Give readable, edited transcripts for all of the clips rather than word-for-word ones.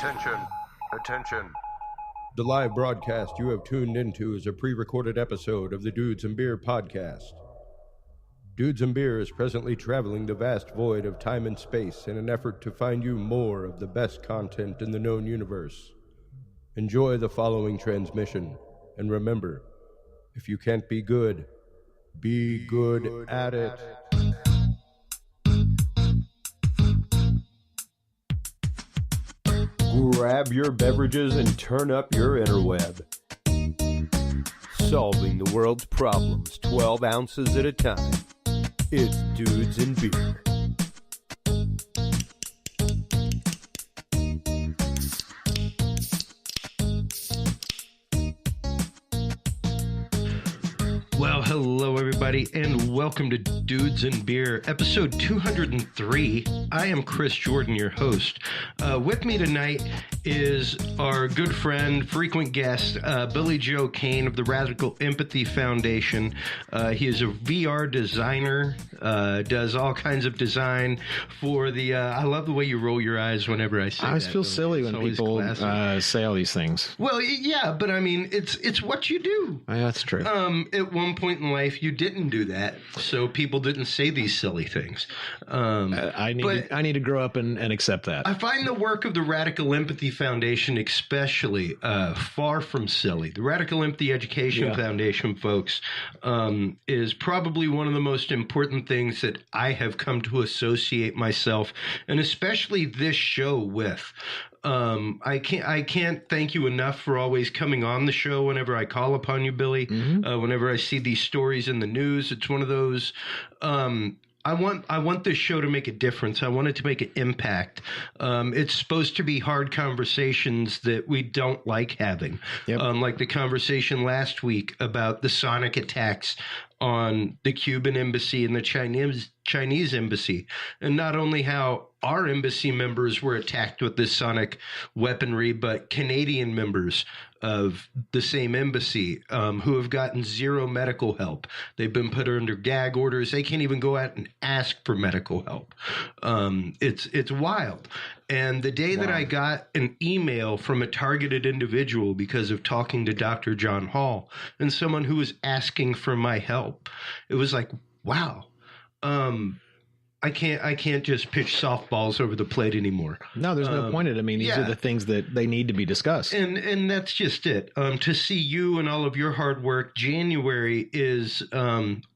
Attention. Attention. The live broadcast you have tuned into is a pre-recorded episode of the Dudes and Beer podcast. Dudes and Beer is presently traveling the vast void of time and space in an effort to find you more of the best content in the known universe. Enjoy the following transmission, and remember, if you can't be good at it. Grab your beverages and turn up your interweb. Solving the world's problems 12 ounces at a time. It's Dudes and Beer. Well, hello everybody, and welcome to Dudes and Beer, episode 203. I am Chris Jordan, your host. With me tonight is our good friend, frequent guest, Billy Joe Cain of the Radical Empathy Foundation. He is a VR designer, does all kinds of design for the, I love the way you roll your eyes whenever I say that. I always feel silly when people say all these things. Well, yeah, but I mean, it's what you do. Yeah, that's true. At one point in life, you didn't do that, so people didn't say these silly things. I need to grow up and accept that. I find the work of the Radical Empathy Foundation especially far from silly. The Radical Empathy Education Foundation, folks, is probably one of the most important things that I have come to associate myself, and especially this show with. I can't thank you enough for always coming on the show whenever I call upon you, Billy. Mm-hmm. Whenever I see these stories in the news, it's one of those. I want this show to make a difference. I want it to make an impact. It's supposed to be hard conversations that we don't like having. Yep. Like the conversation last week about the sonic attacks on the Cuban embassy and the Chinese embassy, and not only how our embassy members were attacked with this sonic weaponry, but Canadian members of the same embassy who have gotten zero medical help. They've been put under gag orders. They can't even go out and ask for medical help. It's wild. And the day that I got an email from a targeted individual because of talking to Dr. John Hall and someone who was asking for my help, it was like, wow. I can't just pitch softballs over the plate anymore. No, there's no point in it. I mean, these are the things that they need to be discussed. And that's just it. To see you and all of your hard work, January is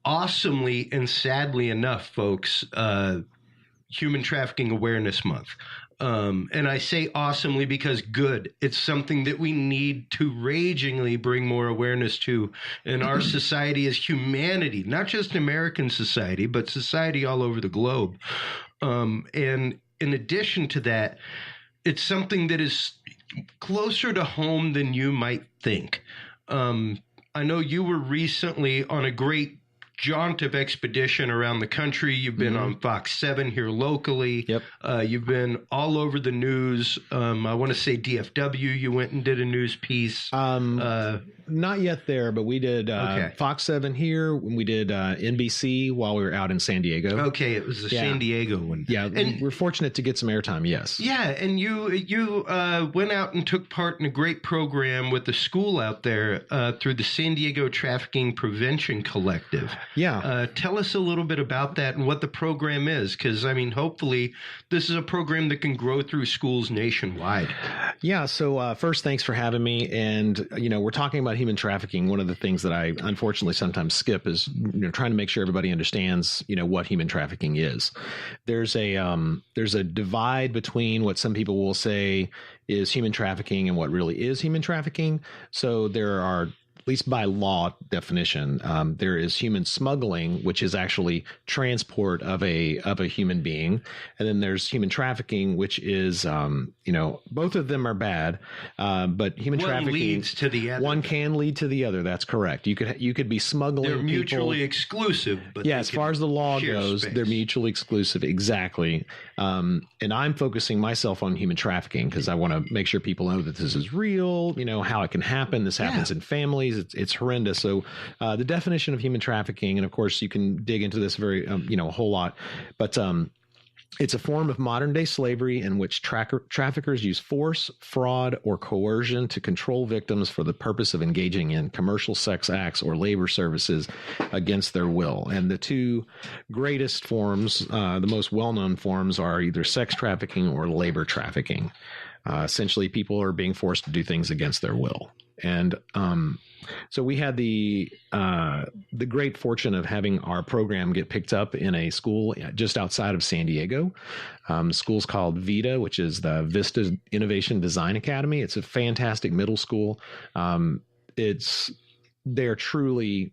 awesomely and sadly enough, folks, Human Trafficking Awareness Month. And I say awesomely because good. It's something that we need to ragingly bring more awareness to in our society as humanity, not just American society, but society all over the globe. And in addition to that, it's something that is closer to home than you might think. I know you were recently on a great jaunt of expedition around the country. You've been on Fox 7 here locally. Yep. You've been all over the news. I want to say DFW, you went and did a news piece. Not yet there, but we did Fox 7 here. We did NBC while we were out in San Diego. Okay, it was the San Diego one. Yeah, and we're fortunate to get some airtime, yes. Yeah, and you went out and took part in a great program with the school out there through the San Diego Trafficking Prevention Collective. Yeah. Tell us a little bit about that and what the program is, because, I mean, hopefully this is a program that can grow through schools nationwide. Yeah, so first, thanks for having me. And, we're talking about human trafficking. One of the things that I unfortunately sometimes skip is trying to make sure everybody understands, what human trafficking is. There's a divide between what some people will say is human trafficking and what really is human trafficking. So there are, at least by law definition, there is human smuggling, which is actually transport of a human being, and then there's human trafficking, which is both of them are bad, but human trafficking leads to the other. One can lead to the other. That's correct. You could be smuggling. They're mutually exclusive. But as far as the law goes, they're mutually exclusive. Exactly. And I'm focusing myself on human trafficking because I want to make sure people know that this is real. How it can happen. This happens in families. It's horrendous. So the definition of human trafficking, and of course you can dig into this very, a whole lot, but It's a form of modern-day slavery in which traffickers use force, fraud, or coercion to control victims for the purpose of engaging in commercial sex acts or labor services against their will. And the two greatest forms, the most well-known forms, are either sex trafficking or labor trafficking. Essentially, people are being forced to do things against their will. And so we had the great fortune of having our program get picked up in a school just outside of San Diego. The school's called VITA, which is the Vista Innovation Design Academy. It's a fantastic middle school. They're truly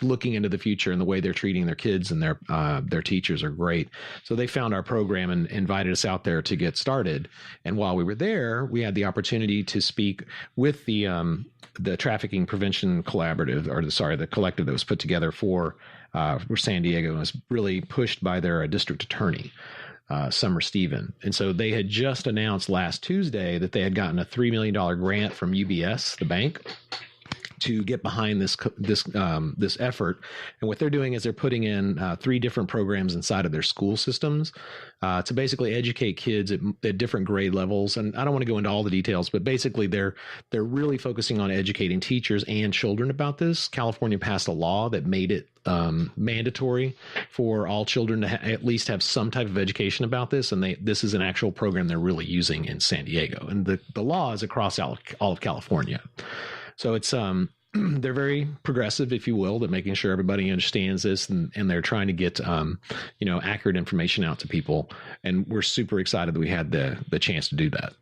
looking into the future, and the way they're treating their kids and their teachers are great. So they found our program and invited us out there to get started. And while we were there, we had the opportunity to speak with the Trafficking Prevention Collaborative, the collective that was put together for San Diego, and was really pushed by their district attorney, Summer Stephen. And so they had just announced last Tuesday that they had gotten a $3 million grant from UBS, the bank, to get behind this effort. And what they're doing is they're putting in 3 different programs inside of their school systems to basically educate kids at different grade levels. And I don't want to go into all the details, but basically they're really focusing on educating teachers and children about this. California passed a law that made it mandatory for all children to at least have some type of education about this. And this is an actual program they're really using in San Diego. And the law is across all of California. So it's they're very progressive, if you will, that making sure everybody understands this, and they're trying to get accurate information out to people. And we're super excited that we had the chance to do that.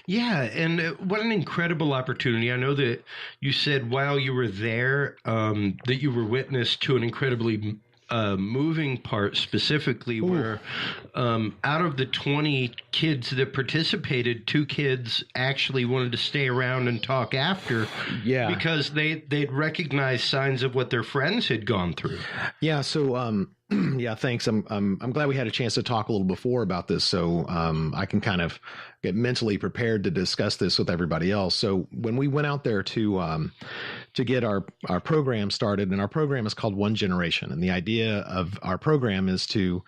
Yeah, and what an incredible opportunity. I know that you said while you were there that you were witness to an incredibly moving part, specifically where out of the 20 kids that participated, 2 kids actually wanted to stay around and talk after, because they'd recognized signs of what their friends had gone through. Yeah. So yeah, thanks. I'm glad we had a chance to talk a little before about this, so I can kind of get mentally prepared to discuss this with everybody else. So when we went out there to get our program started, and our program is called One Generation, and the idea of our program is to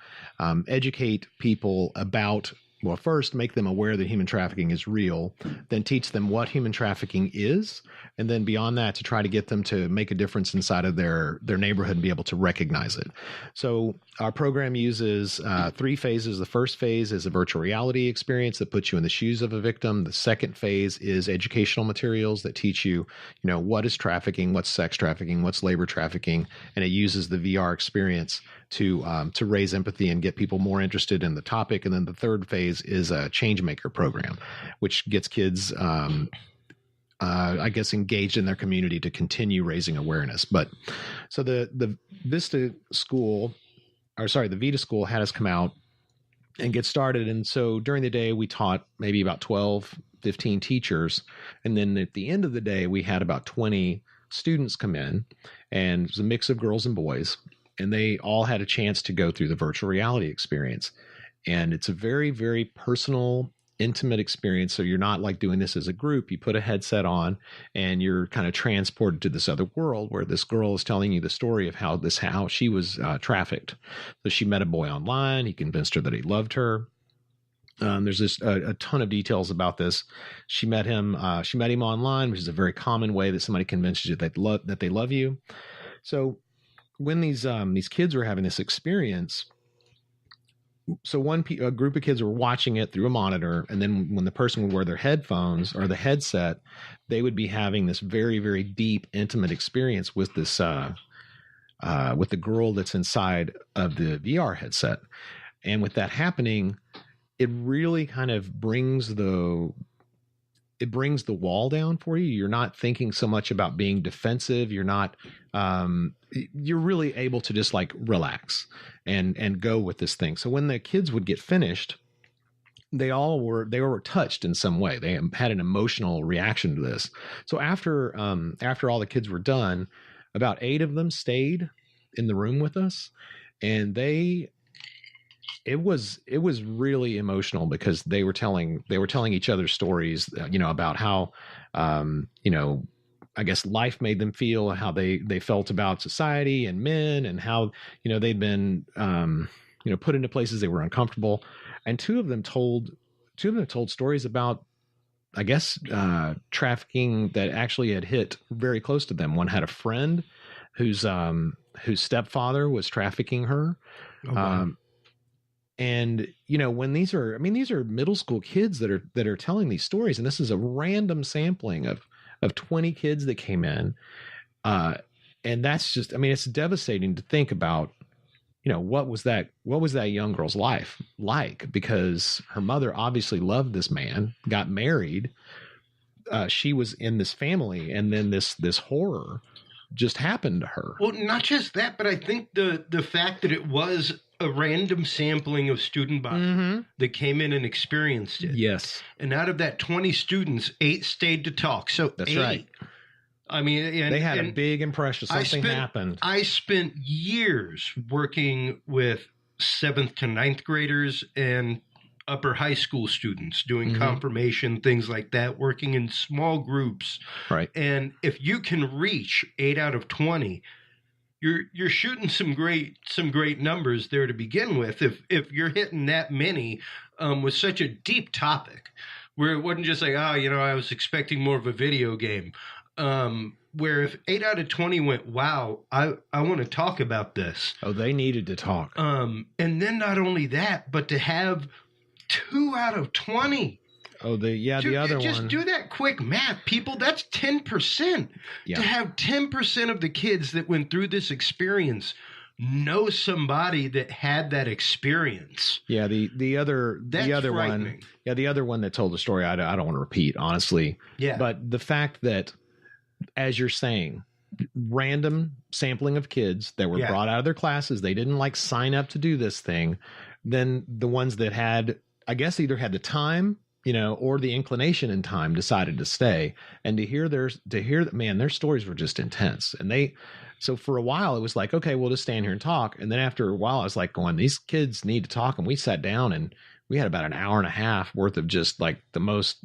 educate people about, well, first make them aware that human trafficking is real, then teach them what human trafficking is, and then beyond that to try to get them to make a difference inside of their neighborhood and be able to recognize it. So our program uses 3 phases. The first phase is a virtual reality experience that puts you in the shoes of a victim. The second phase is educational materials that teach you, what is trafficking, what's sex trafficking, what's labor trafficking, and it uses the VR experience to raise empathy and get people more interested in the topic. And then the third phase is a change maker program, which gets kids, engaged in their community to continue raising awareness. But so the Vita School had us come out and get started. And so during the day, we taught maybe about 12, 15 teachers. And then at the end of the day, we had about 20 students come in, and it was a mix of girls and boys. And they all had a chance to go through the virtual reality experience. And it's a very, very personal, intimate experience. So you're not like doing this as a group. You put a headset on and you're kind of transported to this other world where this girl is telling you the story of how she was trafficked. So she met a boy online. He convinced her that he loved her. There's a ton of details about this. She met him online, which is a very common way that somebody convinces you that they love you. So when these kids were having this experience, so a group of kids were watching it through a monitor, and then when the person would wear their headphones or the headset, they would be having this very, very deep, intimate experience with this with the girl that's inside of the VR headset. And with that happening, it really kind of brings the wall down for you. You're not thinking so much about being defensive. You're not, you're really able to just like relax and go with this thing. So when the kids would get finished, they were touched in some way. They had an emotional reaction to this. So after all the kids were done, about 8 of them stayed in the room with us, and it was really emotional because they were telling each other stories, about how, I guess life made them feel, how they felt about society and men, and how, they'd been, put into places they were uncomfortable. And two of them told stories about, I guess, trafficking that actually had hit very close to them. One had a friend whose stepfather was trafficking her. Oh, wow. And when these are middle school kids that are telling these stories, and this is a random sampling of 20 kids that came in. And that's just, it's devastating to think about, what was that young girl's life like? Because her mother obviously loved this man, got married. She was in this family, and then this horror just happened to her. Well, not just that, but I think the fact that it was a random sampling of student body that came in and experienced it. Yes. And out of that 20 students, 8 stayed to talk. So that's 8. right. They had a big impression. Something happened. I spent years working with 7th to 9th graders and upper high school students doing confirmation, things like that, working in small groups. Right. And if you can reach 8 out of 20, you're shooting some great numbers there to begin with. If you're hitting that many with such a deep topic, where it wasn't just like, I was expecting more of a video game. Where if 8 out of 20 went, wow, I want to talk about this. Oh, they needed to talk. And then not only that, but to have 2 out of 20. Oh, the other one. Just do that quick math, people. That's 10%. Yeah. To have 10% of the kids that went through this experience know somebody that had that experience. Yeah, the other one. Yeah, the other one that told the story, I don't want to repeat, honestly. Yeah. But the fact that, as you're saying, random sampling of kids that were brought out of their classes, they didn't sign up to do this thing. Then the ones that had, I guess, either had the time, or the inclination in time, decided to stay. And to hear their stories were just intense. And so for a while it was like, okay, we'll just stand here and talk. And then after a while I was like going, these kids need to talk. And we sat down and we had about an hour and a half worth of just the most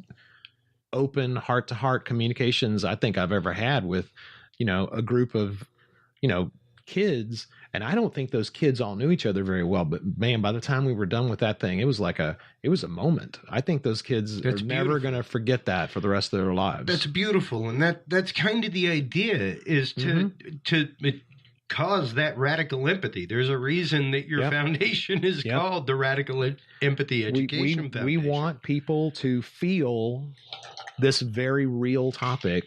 open heart to heart communications I think I've ever had with, a group of, kids. And I don't think those kids all knew each other very well, but man, by the time we were done with that thing, it was a moment. I think those kids are never going to forget that for the rest of their lives. That's beautiful. And that's kind of the idea, is to cause that radical empathy. There's a reason that your foundation is called the Radical Empathy Education Foundation. We want people to feel this very real topic.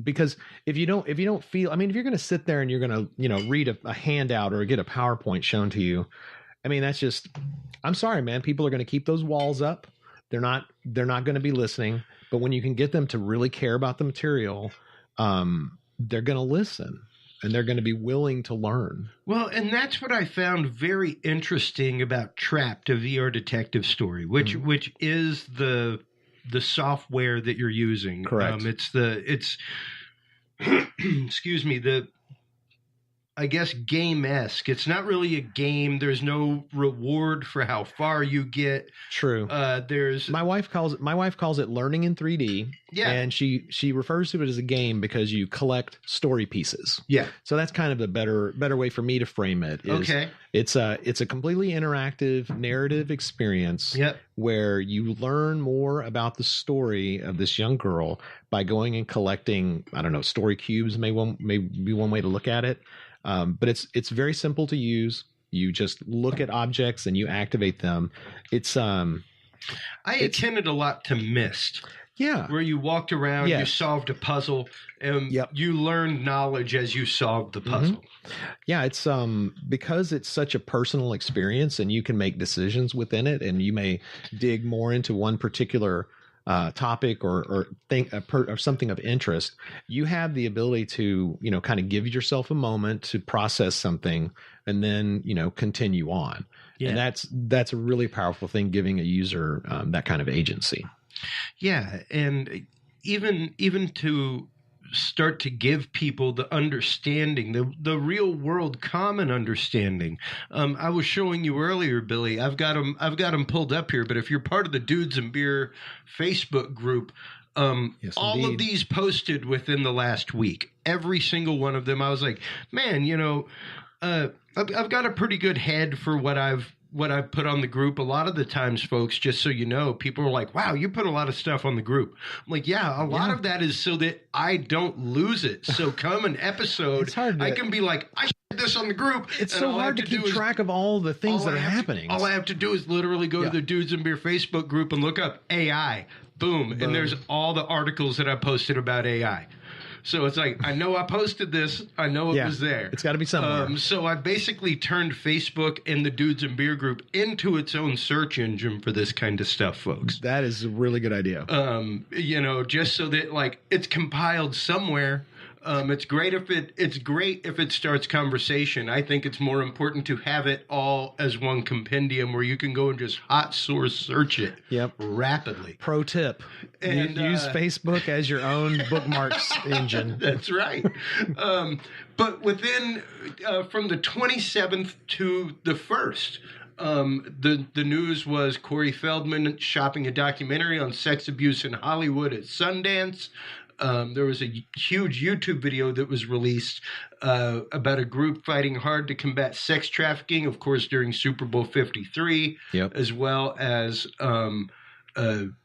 Because if you don't feel, if you're going to sit there and you're going to, read a handout or get a PowerPoint shown to you, that's just, I'm sorry, man, people are going to keep those walls up. They're not going to be listening, but when you can get them to really care about the material, they're going to listen and they're going to be willing to learn. Well, and that's what I found very interesting about Trapped, a VR detective story, which is the software that you're using. Correct. It's excuse me, I guess game-esque. It's not really a game. There's no reward for how far you get. True. My wife calls it learning in 3D. Yeah. And she refers to it as a game because you collect story pieces. Yeah. So that's kind of the better way for me to frame it. Okay. It's a completely interactive narrative experience. Yep. Where you learn more about the story of this young girl by going and collecting, I don't know, story cubes may be one way to look at it. But it's very simple to use. You just look at objects and you activate them. I attended a lot to Myst. Yeah. Where you walked around, you solved a puzzle, and you learned knowledge as you solved the puzzle. Yeah, it's because it's such a personal experience and you can make decisions within it, and you may dig more into one particular topic or think or something of interest. You have the ability to, kind of give yourself a moment to process something and then, continue on. Yeah. And that's a really powerful thing, giving a user that kind of agency. Yeah. And even to start to give people the understanding, the real world common understanding. I was showing you earlier, Billy, I've got them pulled up here, but if you're part of the Dudes and Beer Facebook group, yes, all indeed. of these posted within the last week, every single one of them. I was like, man, I've got a pretty good head for what I've put on the group. A lot of the times, folks, just so you know, people are like, wow, you put a lot of stuff on the group. I'm like, yeah, a lot of that is so that I don't lose it. So come an episode, I can be like, I shared this on the group. It's so hard to keep track of all the things that are happening. All I have to do is literally go to the Dudes and Beer Facebook group and look up AI. Boom. And there's all the articles that I posted about AI. So it's like, I know I posted this. I know it was there. It's got to be somewhere. So I basically turned Facebook and the Dudes and Beer group into its own search engine for this kind of stuff, folks. That is a really good idea. Just so that like it's compiled somewhere. It's great if it starts conversation. I think it's more important to have it all as one compendium where you can go and just hot source search it rapidly. Pro tip. And use Facebook as your own bookmarks engine. That's right. But within from the 27th to the 1st, the news was Corey Feldman shopping a documentary on sex abuse in Hollywood at Sundance. There was a huge YouTube video that was released about a group fighting hard to combat sex trafficking, of course, during Super Bowl 53, as well as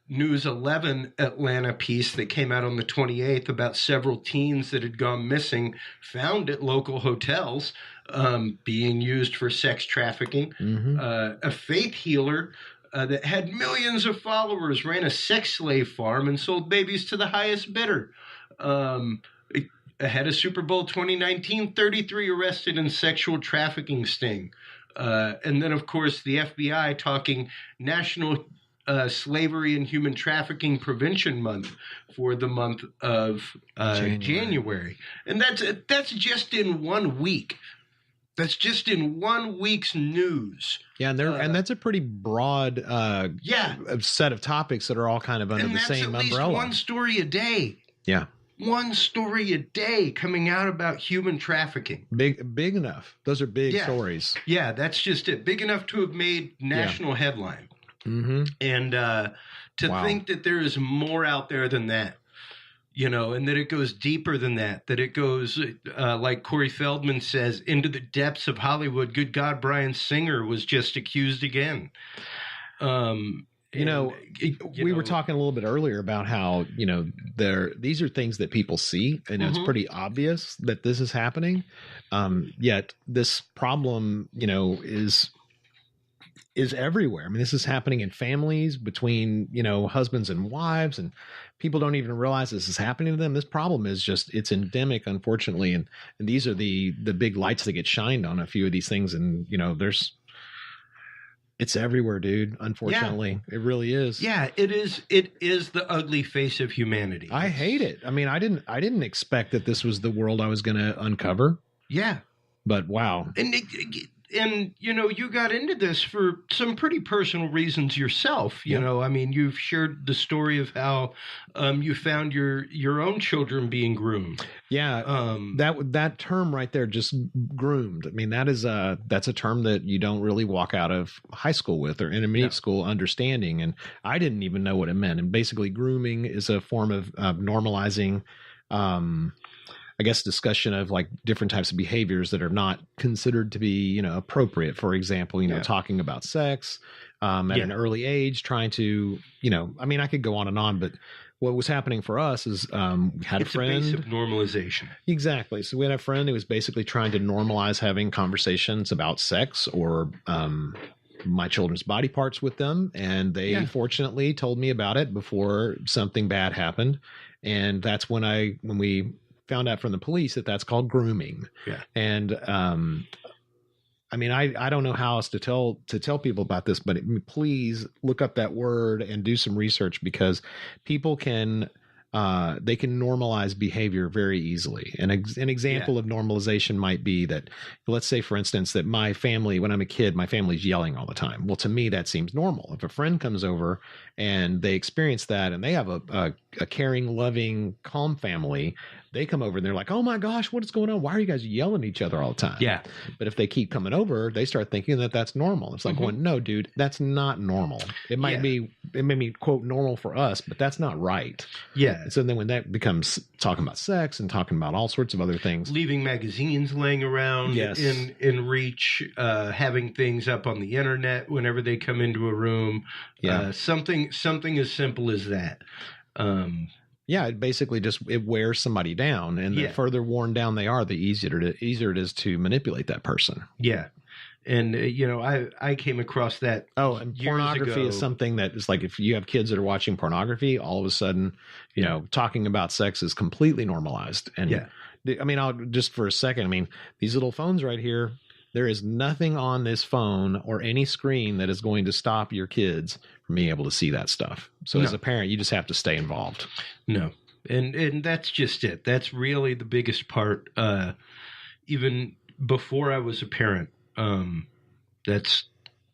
News 11 Atlanta piece that came out on the 28th about several teens that had gone missing, found at local hotels, being used for sex trafficking. A faith healer that had millions of followers, ran a sex slave farm and sold babies to the highest bidder. Ahead of Super Bowl 2019, 33 arrested in sexual trafficking sting. And then, of course, the FBI talking National Slavery and Human Trafficking Prevention Month for the month of January. And that's just in 1 week. That's just in 1 week's news. Yeah, and that's a pretty broad set of topics that are all kind of under the same umbrella. And that's at least one story a day. Yeah. One story a day coming out about human trafficking. Big enough. Those are big stories. Yeah, that's just it. Big enough to have made national headline. And to think that there is more out there than that. And that it goes deeper than that it goes, like Corey Feldman says, into the depths of Hollywood. Good God, Bryan Singer was just accused again. We were talking a little bit earlier about how, these are things that people see, and it's pretty obvious that this is happening. Yet this problem, is everywhere. I mean, this is happening in families between, husbands and wives, and people don't even realize this is happening to them. This problem is just, it's endemic, unfortunately. And these are the big lights that get shined on a few of these things. And, it's everywhere, dude. Unfortunately, it really is. Yeah, it is. It is the ugly face of humanity. I hate it. I mean, I didn't expect that this was the world I was going to uncover. Yeah. But wow. And you got into this for some pretty personal reasons yourself. I mean, you've shared the story of how you found your own children being groomed. Yeah, that term right there, just groomed. I mean, that's a term that you don't really walk out of high school with or intermediate school understanding. And I didn't even know what it meant. And basically, grooming is a form of normalizing. I guess discussion of like different types of behaviors that are not considered to be, appropriate. For example, talking about sex at an early age, trying to, I could go on and on, but what was happening for us is we had a friend. It's a base of normalization. Exactly. So we had a friend who was basically trying to normalize having conversations about sex or my children's body parts with them. And they fortunately told me about it before something bad happened. And that's when we found out from the police that that's called grooming. Yeah. And, I don't know how else to tell people about this, but please look up that word and do some research, because people can normalize behavior very easily. And an example of normalization might be that, let's say, for instance, that my family, when I'm a kid, my family's yelling all the time. Well, to me, that seems normal. If a friend comes over and they experience that and they have a caring, loving, calm family, they come over and they're like, oh my gosh, what is going on? Why are you guys yelling at each other all the time? Yeah. But if they keep coming over, they start thinking that that's normal. It's like, going, no, dude, that's not normal. It may be quote normal for us, but that's not right. Yeah. And so then when that becomes talking about sex and talking about all sorts of other things, leaving magazines laying around in reach, having things up on the internet whenever they come into a room, something as simple as that. It basically it wears somebody down, and the further worn down they are, the easier it is to manipulate that person. Yeah. And, I came across that. Oh, and pornography is something that is like, if you have kids that are watching pornography, all of a sudden, talking about sex is completely normalized. And I mean, I'll just for a second, I mean, these little phones right here, there is nothing on this phone or any screen that is going to stop your kids from being able to see that stuff. So as a parent, you just have to stay involved. No. And that's just it. That's really the biggest part. Even before I was a parent, that's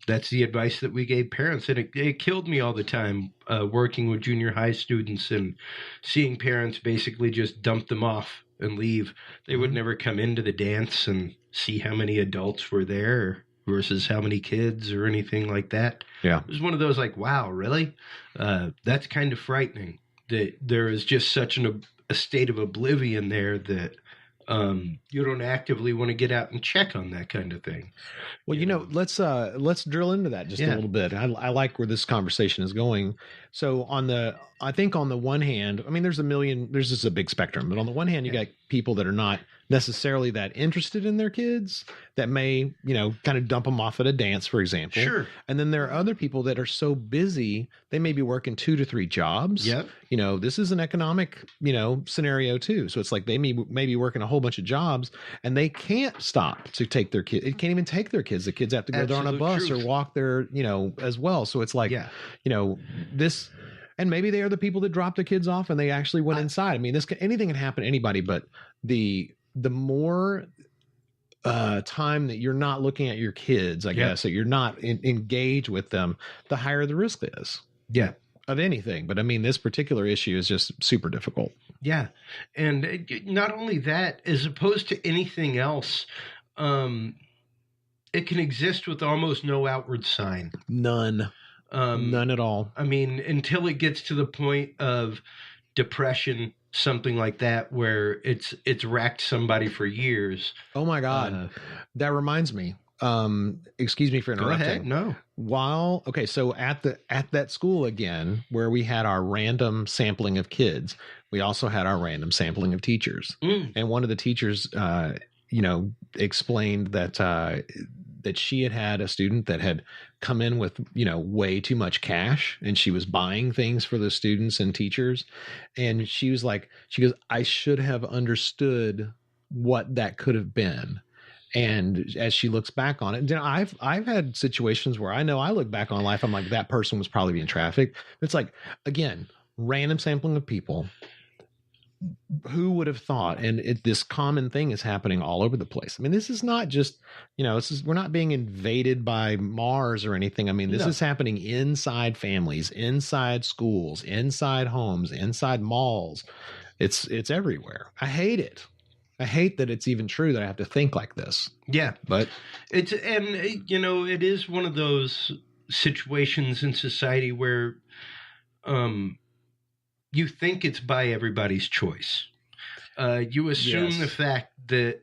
the advice that we gave parents. And it killed me all the time, working with junior high students and seeing parents basically just dump them off and leave. They would never come into the dance and see how many adults were there versus how many kids or anything like that. Yeah. It was one of those like, wow, really? That's kind of frightening that there is just such a state of oblivion there that you don't actively want to get out and check on that kind of thing. Well, let's drill into that just a little bit. I like where this conversation is going. So I think on the one hand, I mean, there's just a big spectrum, but on the one hand, you got people that are not necessarily that interested in their kids that may, kind of dump them off at a dance, for example. Sure. And then there are other people that are so busy, they may be working 2 to 3 jobs. Yep. This is an economic, scenario too. So it's like they may be working a whole bunch of jobs and they can't stop to take their kids. They can't even take their kids. The kids have to go there on a bus or walk there, as well. So it's like, this, and maybe they are the people that dropped the kids off and they actually went inside. I mean, anything can happen to anybody, but the more time that you're not looking at your kids, I guess, that you're not engaged with them, the higher the risk is. Yeah. Of anything. But I mean, this particular issue is just super difficult. Yeah. And not only that, as opposed to anything else, it can exist with almost no outward sign. None at all. I mean, until it gets to the point of depression, something like that, where it's racked somebody for years. Oh my God. That reminds me. Excuse me for interrupting. Go ahead. No. So at that school again, where we had our random sampling of kids, we also had our random sampling of teachers. And one of the teachers, explained that she had a student that had come in with, way too much cash, and she was buying things for the students and teachers. And she goes, I should have understood what that could have been. And as she looks back on it, I've had situations where I know I look back on life, I'm like, that person was probably being trafficked. It's like, again, random sampling of people. Who would have thought? And this common thing is happening all over the place. I mean, this is not just, we're not being invaded by Mars or anything. I mean, this is happening inside families, inside schools, inside homes, inside malls. It's everywhere. I hate it. I hate that it's even true that I have to think like this. Yeah. But it is one of those situations in society where, you think it's by everybody's choice. You assume the fact that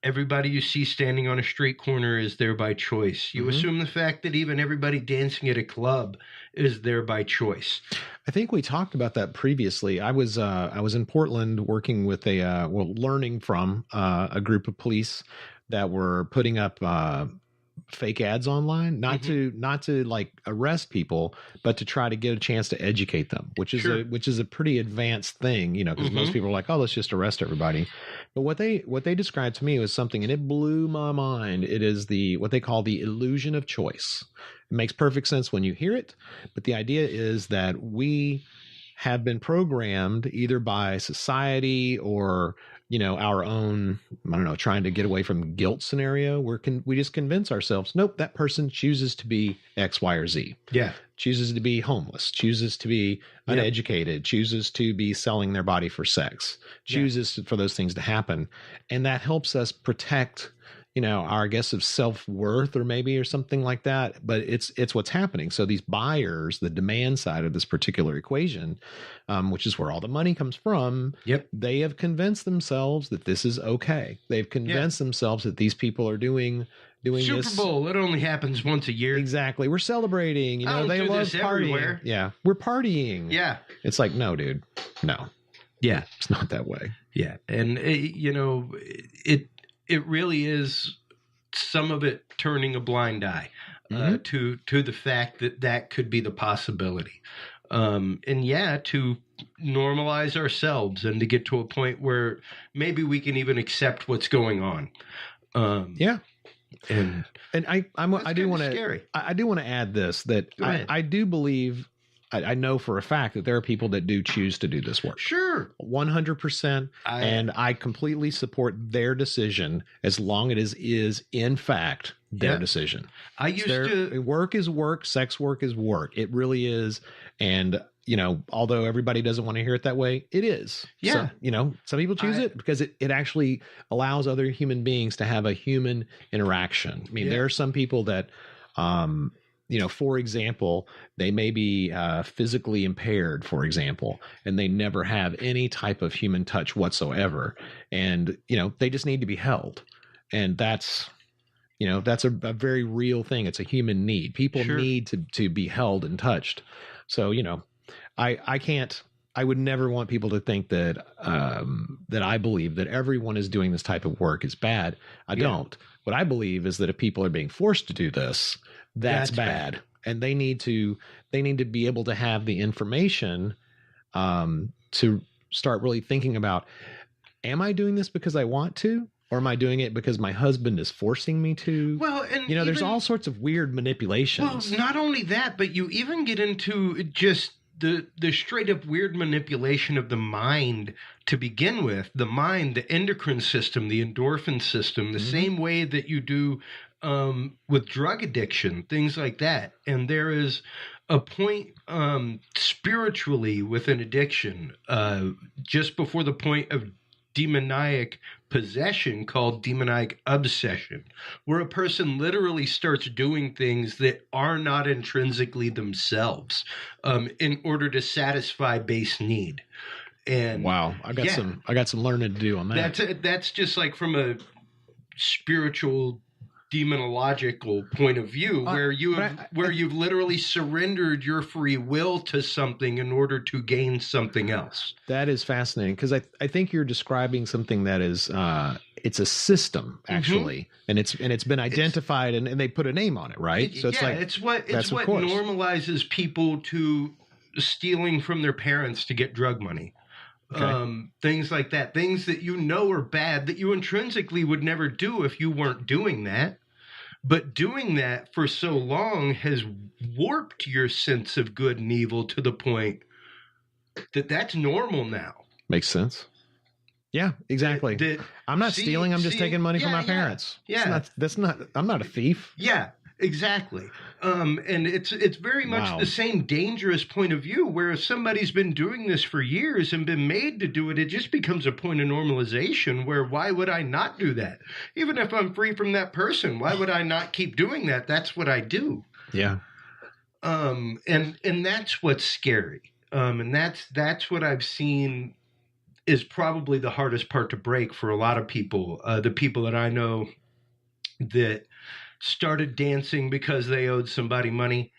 everybody you see standing on a street corner is there by choice. You assume the fact that even everybody dancing at a club is there by choice. I think we talked about that previously. I was in Portland working with learning from a group of police that were putting up fake ads online, not to like arrest people, but to try to get a chance to educate them, which is a pretty advanced thing, because most people are like, oh, let's just arrest everybody. But what they described to me was something, and it blew my mind. It is what they call the illusion of choice. It makes perfect sense when you hear it, but the idea is that we have been programmed either by society or our own, I don't know, trying to get away from guilt scenario, we just convince ourselves, nope, that person chooses to be X, Y, or Z. Yeah. Chooses to be homeless, chooses to be uneducated, chooses to be selling their body for sex, chooses for those things to happen. And that helps us protect, our guess of self-worth or something like that. But it's what's happening. So these buyers, the demand side of this particular equation, which is where all the money comes from. Yep. They have convinced themselves that this is okay. They've convinced themselves that these people are doing Super this. Bowl. It only happens once a year. Exactly. We're celebrating, they do love this partying. everywhere. Yeah. We're partying. Yeah. It's like, no, dude, no. Yeah. It's not that way. Yeah. And, it really is some of it turning a blind eye to the fact that could be the possibility. To normalize ourselves and to get to a point where maybe we can even accept what's going on. And I do want to add this, that I do believe, I know for a fact that there are people that do choose to do this work. Sure. 100%. And I completely support their decision as long as it is in fact their decision. Work is work. Sex work is work. It really is. And, although everybody doesn't want to hear it that way, it is. Yeah. So, some people choose it because it actually allows other human beings to have a human interaction. I mean, there are some people that, for example, they may be physically impaired, for example, and they never have any type of human touch whatsoever. And, they just need to be held. And that's a very real thing. It's a human need. People need to be held and touched. So, I would never want people to think that, that I believe that everyone is doing this type of work is bad. I don't. What I believe is that if people are being forced to do this, that's bad. And they need to be able to have the information, to start really thinking about, am I doing this because I want to? Or am I doing it because my husband is forcing me to? Well, and there's all sorts of weird manipulations. Well, not only that, but you even get into just the straight up weird manipulation of the mind to begin with. The mind, the endocrine system, the endorphin system, the same way that you do with drug addiction, things like that. And there is a point spiritually with an addiction, just before the point of demoniac possession, called demoniac obsession, where a person literally starts doing things that are not intrinsically themselves, in order to satisfy base need. And wow, I got some learning to do on that. That's just like from a spiritual, demonological point of view, where you've literally surrendered your free will to something in order to gain something else. That is fascinating, because I think you're describing something that is it's a system, actually, and it's been identified, and they put a name on it, right? So it's what normalizes people to stealing from their parents to get drug money. Okay. Things like that, things that are bad, that you intrinsically would never do if you weren't doing that. But doing that for so long has warped your sense of good and evil to the point that that's normal now. Makes sense. Yeah, exactly. I'm not stealing. I'm just taking money from my parents. Yeah. I'm not a thief. Yeah, exactly. And it's very much the same dangerous point of view, where if somebody's been doing this for years and been made to do it, it just becomes a point of normalization where, why would I not do that? Even if I'm free from that person, why would I not keep doing that? That's what I do. Yeah. And that's what's scary. And that's what I've seen is probably the hardest part to break for a lot of people. The people that I know that started dancing because they owed somebody money,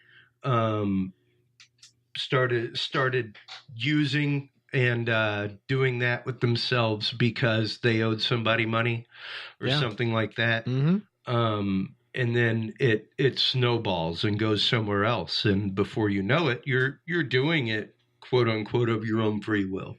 started using and doing that with themselves because they owed somebody money or something like that. Mm-hmm. And then it snowballs and goes somewhere else. And before you know it, you're doing it, quote unquote, of your own free will.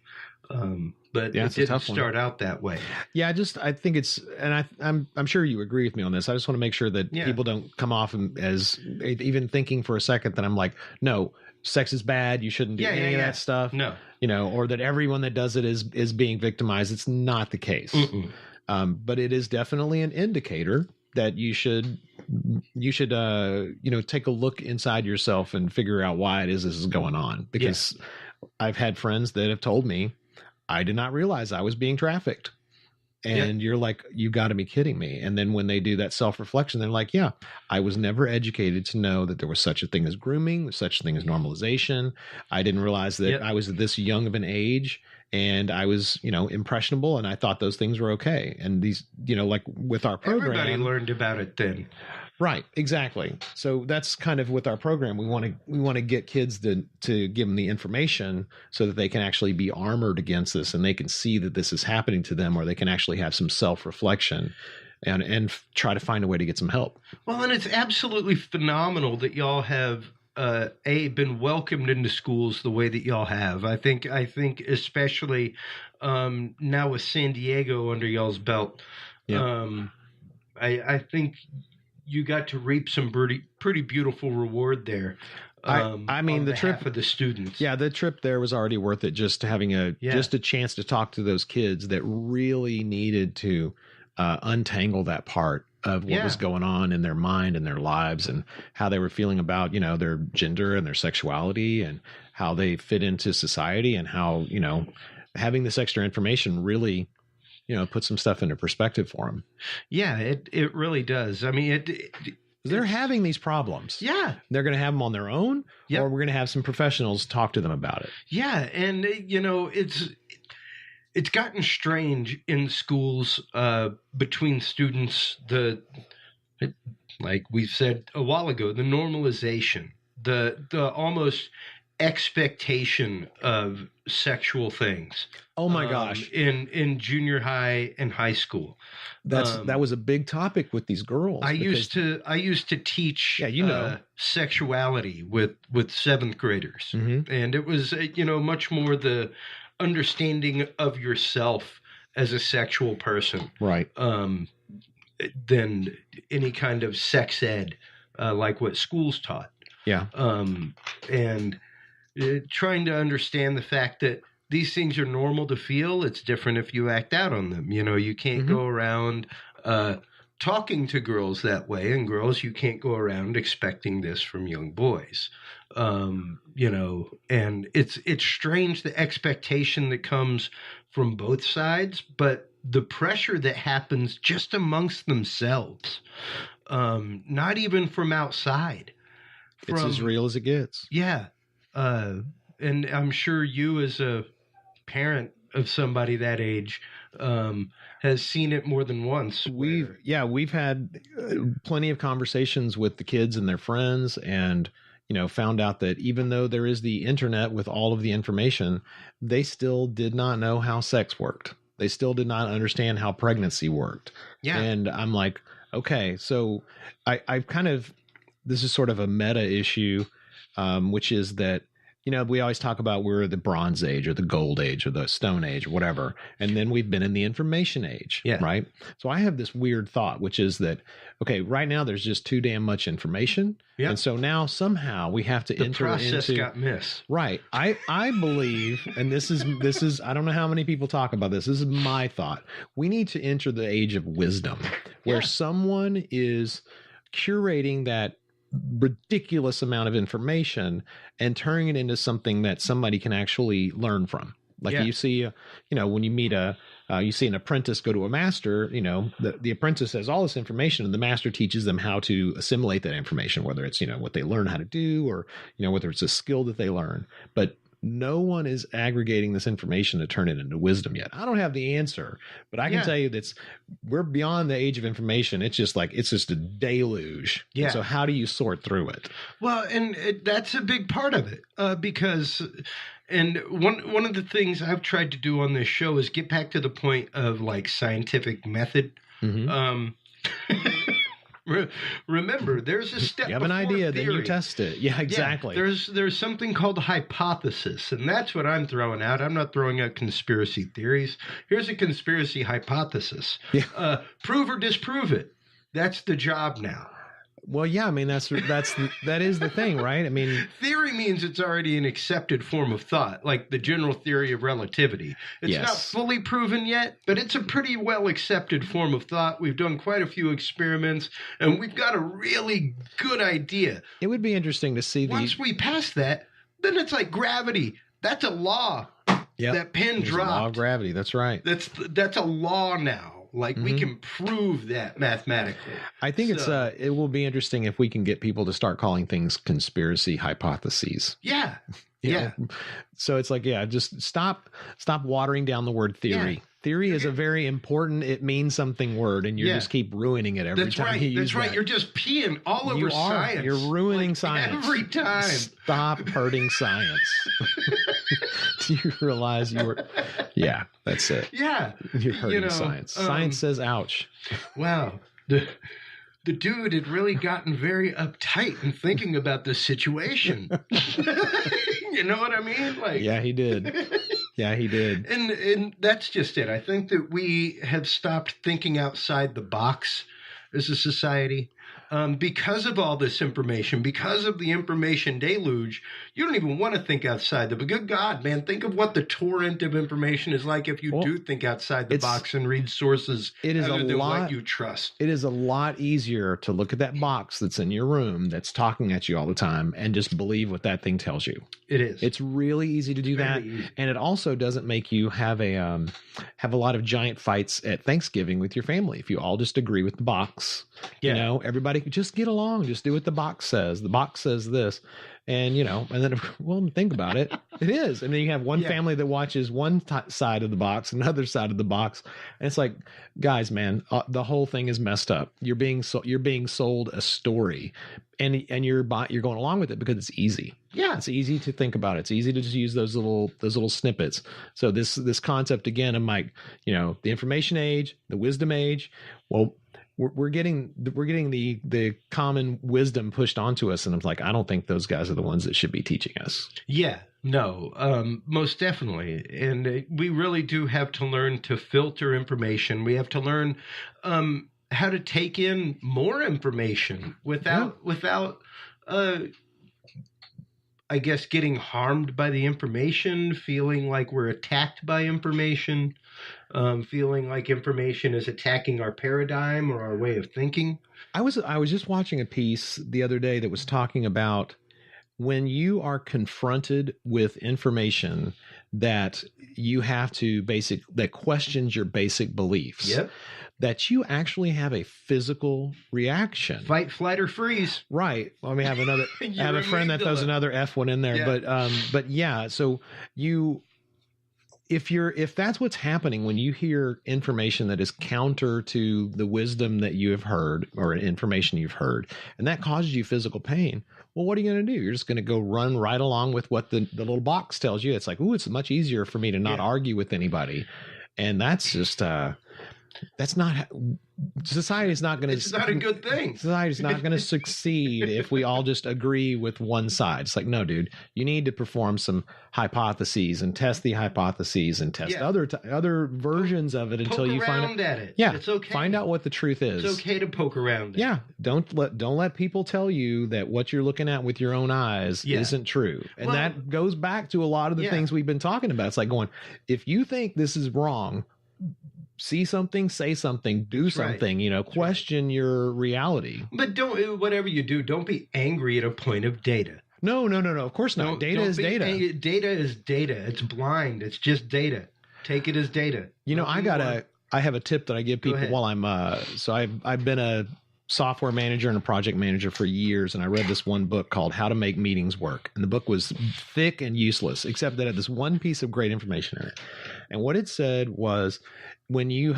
But it didn't start out that way. Yeah, I think it's, and I'm sure you agree with me on this. I just want to make sure that people don't come off as even thinking for a second that I'm like, no, sex is bad, you shouldn't do any of that stuff. No. Or that everyone that does it is being victimized. It's not the case. But it is definitely an indicator that you should take a look inside yourself and figure out why it is this is going on. Because I've had friends that have told me, I did not realize I was being trafficked. And you're like, you got to be kidding me. And then when they do that self-reflection, they're like, yeah, I was never educated to know that there was such a thing as grooming, such a thing as normalization. I didn't realize that I was this young of an age and I was, impressionable, and I thought those things were okay. And these, like with our program, everybody learned about it then. Right, exactly. So that's kind of with our program. We want to get kids to give them the information so that they can actually be armored against this, and they can see that this is happening to them, or they can actually have some self-reflection and try to find a way to get some help. Well, and it's absolutely phenomenal that y'all have been welcomed into schools the way that y'all have. I think especially now with San Diego under y'all's belt, I think you got to reap some pretty beautiful reward there. I mean, the trip of the students. Yeah, the trip there was already worth it. Just having just a chance to talk to those kids that really needed to untangle that part of what was going on in their mind and their lives, and how they were feeling about, their gender and their sexuality and how they fit into society, and how, having this extra information really, put some stuff into perspective for them. Yeah, it really does. I mean, they're having these problems. Yeah. They're going to have them on their own, or we're going to have some professionals talk to them about it. Yeah. And, it's gotten strange in schools between students, like we said a while ago, the normalization, the almost expectation of sexual things. Oh my gosh. In junior high and high school. That was a big topic with these girls. I used to teach sexuality with seventh graders. Mm-hmm. And it was much more the understanding of yourself as a sexual person. Right. Than any kind of sex ed like what schools taught. Yeah. And trying to understand the fact that these things are normal to feel. It's different if you act out on them. You can't go around talking to girls that way, and girls, you can't go around expecting this from young boys. And it's strange, the expectation that comes from both sides, but the pressure that happens just amongst themselves, not even from outside. It's as real as it gets. Yeah. And I'm sure you, as a parent of somebody that age, has seen it more than once. We've had plenty of conversations with the kids and their friends, and found out that even though there is the internet with all of the information, they still did not know how sex worked. They still did not understand how pregnancy worked. Yeah. And I'm like, okay, so I've kind of, this is sort of a meta issue, which is that, we always talk about we're the Bronze Age or the Gold Age or the Stone Age or whatever. And then we've been in the Information Age, right? So I have this weird thought, which is that, okay, right now there's just too damn much information. Yeah. And so now somehow we have to enter into... The process got missed. Right. I believe, and this is, I don't know how many people talk about this. This is my thought. We need to enter the age of wisdom, where someone is curating that ridiculous amount of information and turning it into something that somebody can actually learn from. Like you see, when you meet you see an apprentice go to a master, the apprentice has all this information and the master teaches them how to assimilate that information, whether it's, what they learn how to do, or, whether it's a skill that they learn. But no one is aggregating this information to turn it into wisdom yet. I don't have the answer, but I can tell you that we're beyond the age of information. It's just a deluge. Yeah. And so how do you sort through it? Well, and that's a big part of it, because, and one of the things I've tried to do on this show is get back to the point of like scientific method. Mm-hmm. Remember, there's a step. You have an idea, theory. Then you test it. Yeah, exactly. Yeah, there's something called hypothesis, and that's what I'm throwing out. I'm not throwing out conspiracy theories. Here's a conspiracy hypothesis. Yeah. Prove or disprove it. That's the job now. Well, yeah, I mean, that is the thing, right? I mean, theory means it's already an accepted form of thought, like the general theory of relativity. It's not fully proven yet, but it's a pretty well accepted form of thought. We've done quite a few experiments, and we've got a really good idea. It would be interesting to see once we pass that, then it's like gravity. That's a law. Yep. That pin dropped. Law of gravity. That's right. That's a law now. Like we can prove that mathematically. I think it will be interesting if we can get people to start calling things conspiracy hypotheses. Yeah. You know? So it's like, just stop watering down the word theory. Yeah. Theory is a very important, it means something word, and you just keep ruining it every time you use That's right. You're just peeing all over science. You're ruining science. Every time. Stop hurting science. Do you realize you were... Yeah, that's it. Yeah. You're hurting science. Science says ouch. Wow. The dude had really gotten very uptight in thinking about this situation. You know what I mean? Like, yeah, he did. Yeah, he did. And that's just it. I think that we have stopped thinking outside the box as a society. Because of all this information, because of the information deluge, you don't even want to think outside the... But good God, man, think of what the torrent of information is like if you do think outside the box and read sources other than what you trust. It is a lot easier to look at that box that's in your room that's talking at you all the time and just believe what that thing tells you. It is. It's really easy to do that. Easy. And it also doesn't make you have a lot of giant fights at Thanksgiving with your family. If you all just agree with the box, you know, everybody just get along, just do what the box says. The box says this. And, and then, well, think about it. It is. And then you have one family that watches one side of the box, another side of the box. And it's like, guys, man, the whole thing is messed up. You're being sold a story, and you're going along with it because it's easy. Yeah. It's easy to think about it. It's easy to just use those little snippets. So this concept again, I'm like, the information age, the wisdom age. Well, we're getting the common wisdom pushed onto us, and I'm like, I don't think those guys are the ones that should be teaching us. Yeah, no, most definitely, and we really do have to learn to filter information. We have to learn how to take in more information without I guess getting harmed by the information, feeling like we're attacked by information. Feeling like information is attacking our paradigm or our way of thinking. I was just watching a piece the other day that was talking about when you are confronted with information that you have to that questions your basic beliefs. Yep. That you actually have a physical reaction. Fight, flight, or freeze. Right. Well, I mean, I have a friend that throws another F one in there, but yeah. So if that's what's happening when you hear information that is counter to the wisdom that you have heard or information you've heard, and that causes you physical pain, well, what are you going to do? You're just going to go run right along with what the little box tells you. It's like, ooh, it's much easier for me to not argue with anybody. And that's just, that's not... Society's not going to... It's not a good thing. Society's not going to succeed if we all just agree with one side. It's like, no, dude, you need to perform some hypotheses and test the hypotheses and test other versions of it until you find out. At it. Yeah, it's okay. Find out what the truth is. It's okay to poke around. Yeah, don't let people tell you that what you're looking at with your own eyes isn't true. And that goes back to a lot of the things we've been talking about. It's like going, if you think this is wrong, see something, say something, do something, question your reality. But whatever you do, don't be angry at a point of data. No. Of course not. Data is data. Data is data. It's blind. It's just data. Take it as data. I have a tip that I give people while I'm, I've been a software manager and a project manager for years. And I read this one book called How to Make Meetings Work. And the book was thick and useless, except that it had this one piece of great information in it. And what it said was, when you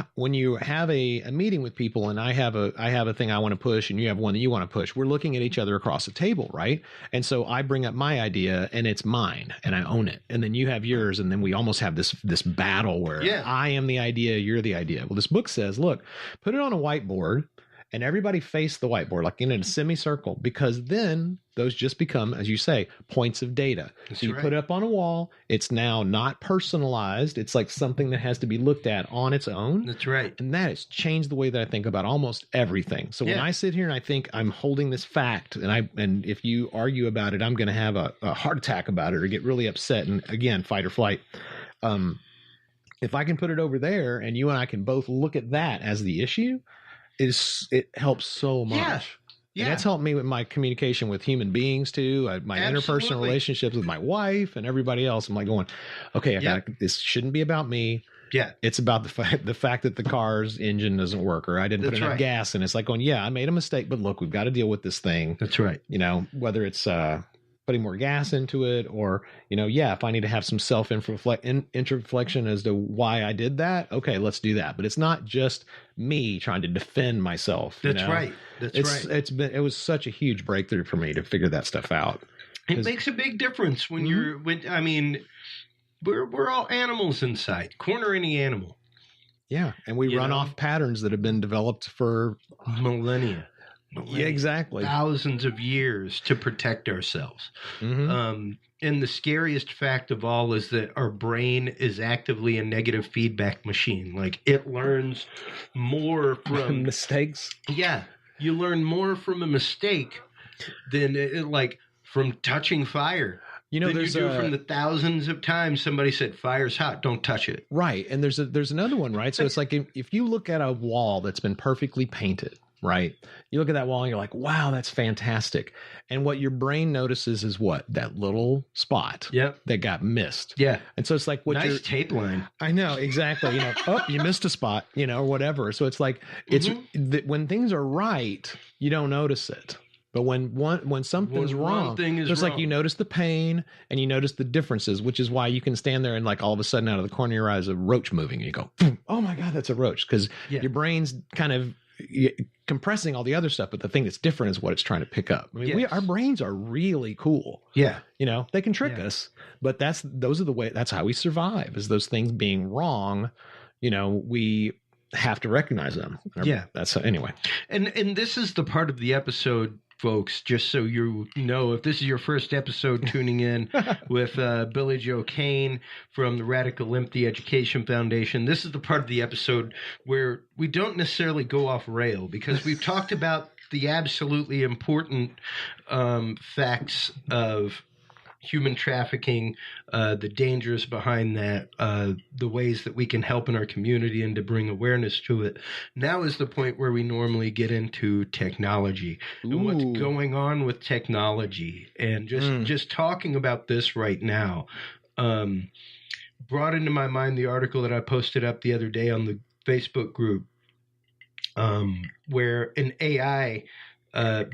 have a meeting with people, and I have a thing I want to push and you have one that you want to push, we're looking at each other across the table, right? And so I bring up my idea and it's mine and I own it. And then you have yours, and then we almost have this battle where I am the idea, you're the idea. Well, this book says, look, put it on a whiteboard and everybody faced the whiteboard, like in a semicircle, because then those just become, as you say, points of data. That's so you right. put it up on a wall. It's now not personalized. It's like something that has to be looked at on its own. That's right. And that has changed the way that I think about almost everything. So when I sit here and I think I'm holding this fact, and if you argue about it, I'm going to have a heart attack about it or get really upset. And again, fight or flight. If I can put it over there and you and I can both look at that as the issue, it helps so much. Yeah. And that's helped me with my communication with human beings too. My interpersonal relationships with my wife and everybody else. I'm like going, okay, this shouldn't be about me. Yeah. It's about the fact that the car's engine doesn't work or I didn't put enough gas in. It's like going, I made a mistake, but look, we've got to deal with this thing. That's right. Whether it's putting more gas into it or, if I need to have some introflexion as to why I did that, okay, let's do that. But it's not just me trying to defend myself. That's right. It was such a huge breakthrough for me to figure that stuff out. It makes a big difference when we're all animals inside. Corner any animal. Yeah. And we run off patterns that have been developed for millennia. Yeah, exactly. Thousands of years to protect ourselves. Mm-hmm. And the scariest fact of all is that our brain is actively a negative feedback machine. Like it learns more from mistakes. Yeah. You learn more from a mistake than from touching fire. Than you do from the thousands of times somebody said fire's hot, don't touch it. Right. And there's another one, right? So it's like if you look at a wall that's been perfectly painted, right? You look at that wall and you're like, wow, that's fantastic. And what your brain notices is what? That little spot that got missed. Yeah. And so it's like nice tape line. I know, exactly. You missed a spot, or whatever. So it's like, when things are right, you don't notice it. But when something's wrong, it's like you notice the pain and you notice the differences, which is why you can stand there and like all of a sudden out of the corner of your eyes, a roach moving and you go, oh my God, that's a roach. Because your brain's kind of compressing all the other stuff, but the thing that's different is what it's trying to pick up. I mean, our brains are really cool. Yeah. They can trick us, but that's how we survive, is those things being wrong. We have to recognize them. Anyway. And this is the part of the episode, folks, just so you know, if this is your first episode tuning in with Billy Joe Cain from the Radical Empathy Education Foundation, this is the part of the episode where we don't necessarily go off rail because we've talked about the absolutely important facts of human trafficking, the dangers behind that, the ways that we can help in our community and to bring awareness to it. Now is the point where we normally get into technology and what's going on with technology. And just talking about this right now brought into my mind the article that I posted up the other day on the Facebook group where an AI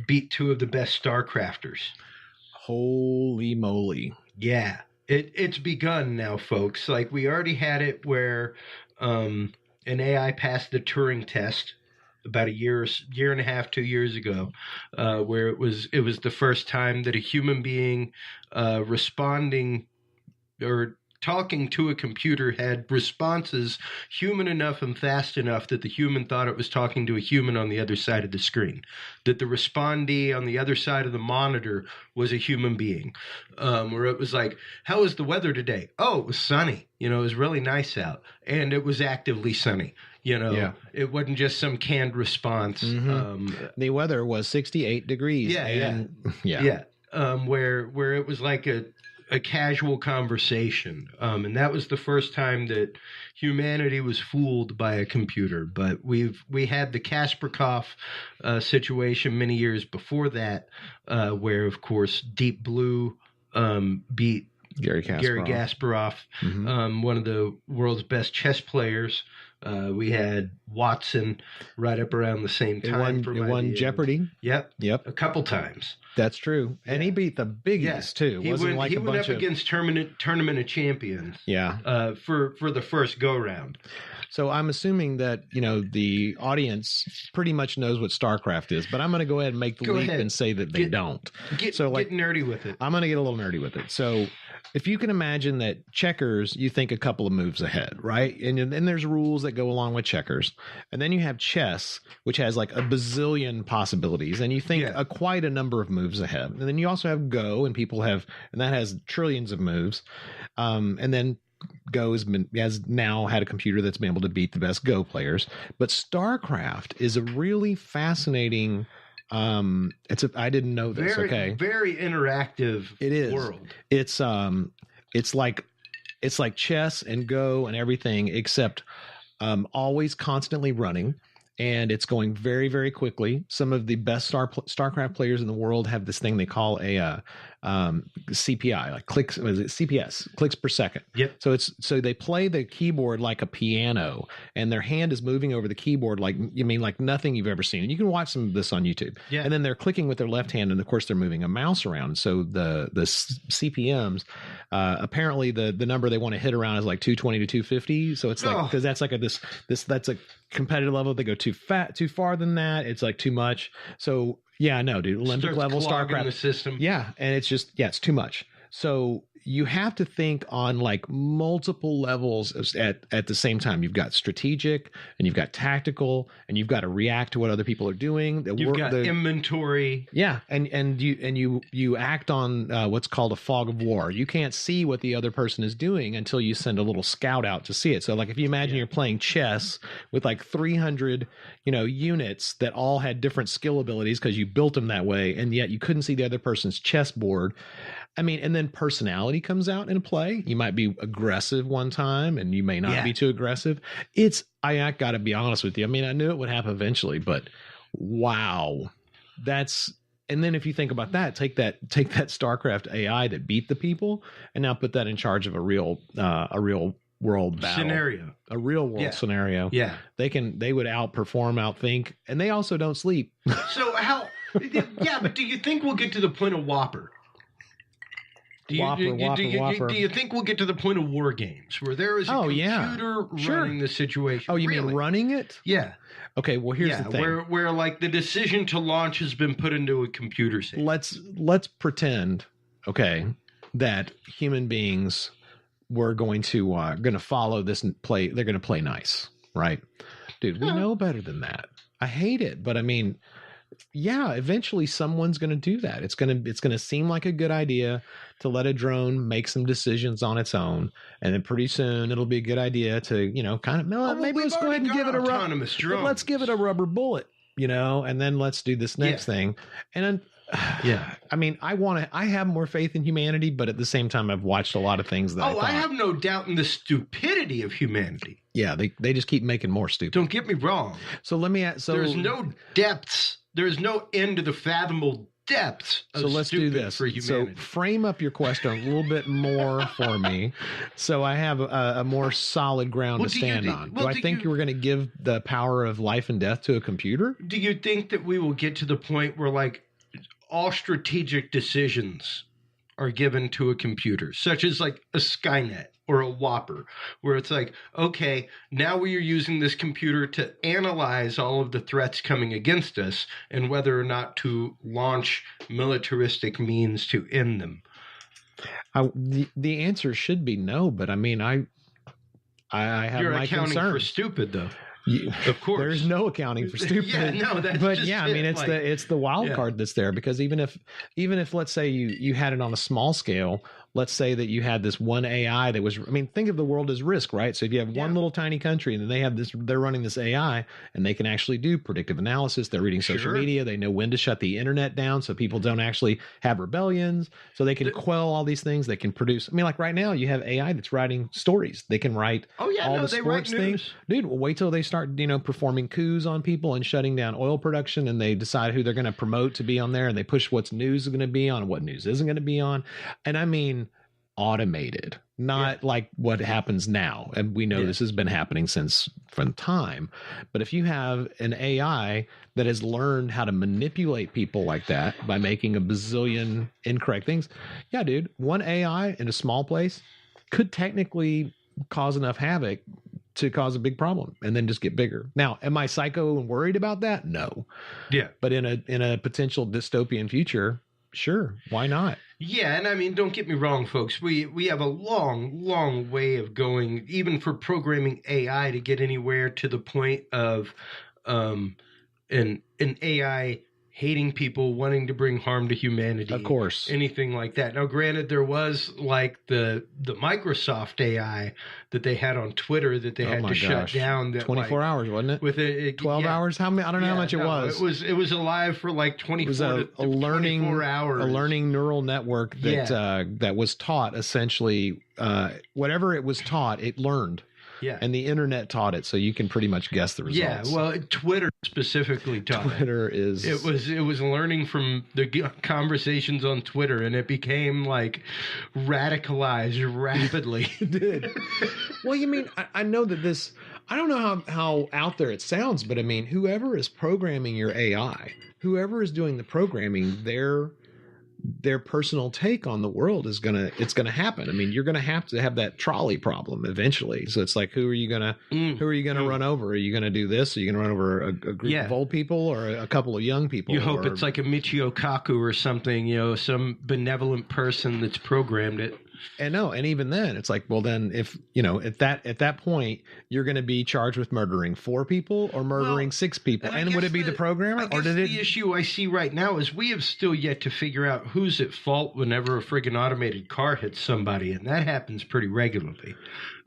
beat two of the best StarCrafters. Holy moly. Yeah. It's begun now, folks. Like we already had it where an AI passed the Turing test about a year and a half, 2 years ago, where it was the first time that a human being responding or talking to a computer had responses human enough and fast enough that the human thought it was talking to a human on the other side of the screen, that the respondee on the other side of the monitor was a human being, where it was like, how was the weather today? Oh, it was sunny. It was really nice out, and it was actively sunny. It wasn't just some canned response. Mm-hmm. The weather was 68 degrees. Where it was like a casual conversation. And that was the first time that humanity was fooled by a computer. But we had the Kasparov situation many years before that, where, of course, Deep Blue beat Garry Kasparov, one of the world's best chess players. We had Watson right up around the same time. It won Jeopardy. Yep. A couple times. That's true. And he beat the biggies too. He went up against Tournament of Champions. Yeah. For the first go round. So I'm assuming that, the audience pretty much knows what StarCraft is, but I'm going to go ahead and make the leap and say that they don't. Get nerdy with it. I'm going to get a little nerdy with it. So if you can imagine that checkers, you think a couple of moves ahead, right? And then there's rules that go along with checkers. And then you have chess, which has like a bazillion possibilities. And you think quite a number of moves ahead. And then you also have Go, and that has trillions of moves. And then Go has now had a computer that's been able to beat the best Go players. But StarCraft is a really fascinating I didn't know this. Very interactive. It is. World. It's like chess and Go and everything, except always constantly running, and it's going very, very quickly. Some of the best StarCraft players in the world have this thing they call a CPI, like clicks. What is it? CPS, clicks per second. Yep. So they play the keyboard like a piano, and their hand is moving over the keyboard like nothing you've ever seen. And you can watch some of this on YouTube. Yeah. And then they're clicking with their left hand, and of course they're moving a mouse around. So the CPMs, apparently the number they want to hit around is like 220 to 250. So it's like, because that's like that's a competitive level. They go too far than that. It's like too much. So yeah, no, dude, Olympic level StarCraft, the system. Yeah, and it's just it's too much. So you have to think on like multiple levels at the same time. You've got strategic, and you've got tactical, and you've got to react to what other people are doing. You've got inventory. Yeah, and you act on what's called a fog of war. You can't see what the other person is doing until you send a little scout out to see it. So like if you imagine you're playing chess with like 300 units that all had different skill abilities because you built them that way, and yet you couldn't see the other person's chessboard. I mean, and then personality comes out in play. You might be aggressive one time, and you may not be too aggressive. I got to be honest with you. I mean, I knew it would happen eventually, but wow, and then if you think about that, take that StarCraft AI that beat the people, and now put that in charge of a real world battle scenario, a real world scenario. Yeah, they would outthink, and they also don't sleep. So how? But do you think we'll get to the point of Whopper? Do you think we'll get to the point of war games where there is a computer running the situation? Oh, you mean running it? Yeah. Okay, well, here's the thing. Where like the decision to launch has been put into a computer system. Let's pretend, that human beings were going to follow this and play. They're going to play nice, right? Dude, we know better than that. I hate it, but I mean, yeah, eventually someone's going to do that. It's going to seem like a good idea to let a drone make some decisions on its own, and then pretty soon it'll be a good idea to maybe let's go ahead and give it autonomous drone. Let's give it a rubber bullet, and then let's do this next thing. And then I mean, I have more faith in humanity, but at the same time, I've watched a lot of things that I have no doubt in the stupidity of humanity. Yeah, they just keep making more stupid. Don't get me wrong. So let me there's no depths. There's no end to the fathomable depths of let's do this. For humanity. So frame up your question a little bit more for me, so I have a more solid ground to stand on. Do I think you were going to give the power of life and death to a computer? Do you think that we will get to the point where like all strategic decisions are given to a computer, such as like a Skynet or a Whopper, where it's like, okay, now we are using this computer to analyze all of the threats coming against us and whether or not to launch militaristic means to end them? The answer should be no, but I mean, I have You're my accounting concerns. for stupid, though. Of course, there's no accounting for stupid. I mean, it's the wild card that's there, because even if let's say you had it on a small scale, let's say that you had this one AI that was, I mean, think of the world as risk, right? So if you have one little tiny country and then they're running this AI and they can actually do predictive analysis. They're reading social media. They know when to shut the internet down so people don't actually have rebellions. So they can quell all these things. They can produce. I mean, like right now you have AI that's writing stories. They can write all the sports things. Dude, well, wait till they start, performing coups on people and shutting down oil production, and they decide who they're going to promote to be on there, and they push what's news is going to be on, what news isn't going to be on. And I mean, automated, not like what happens now. And we know this has been happening from time. But if you have an AI that has learned how to manipulate people like that by making a bazillion incorrect things, yeah, dude, one AI in a small place could technically cause enough havoc to cause a big problem and then just get bigger. Now, am I psycho and worried about that? No. Yeah. But in a potential dystopian future, Sure. Why not? Yeah, and I mean, don't get me wrong, folks. We have a long way of going, even for programming AI, to get anywhere to the point of an AI hating people, wanting to bring harm to humanity. Of course. Anything like that. Now, granted, there was like the Microsoft AI that they had on Twitter that they had to shut down. That 24 hours, wasn't it? With 12 hours? How many? I don't know how much it was. It was alive for like 24 to 24 hours. A learning neural network that that was taught essentially whatever it was taught, it learned. Yeah. And the internet taught it, so you can pretty much guess the results. Yeah, well, Twitter specifically taught it. It was learning from the conversations on Twitter, and it became like radicalized rapidly. It did. Well, you mean, I know that this, I don't know how out there it sounds, but I mean, whoever is programming your AI, whoever is doing the programming, their personal take on the world it's gonna happen. I mean, you're gonna have to have that trolley problem eventually. So it's like, who are you gonna run over? Are you gonna do this? Are you gonna run over a group of old people or a couple of young people? You hope it's like a Michio Kaku or something, some benevolent person that's programmed it. And even then, it's like, well, then if at that point, you're going to be charged with murdering 4 people or murdering 6 people, and would it be the programmer, or did it? The issue I see right now is we have still yet to figure out who's at fault whenever a friggin' automated car hits somebody, and that happens pretty regularly.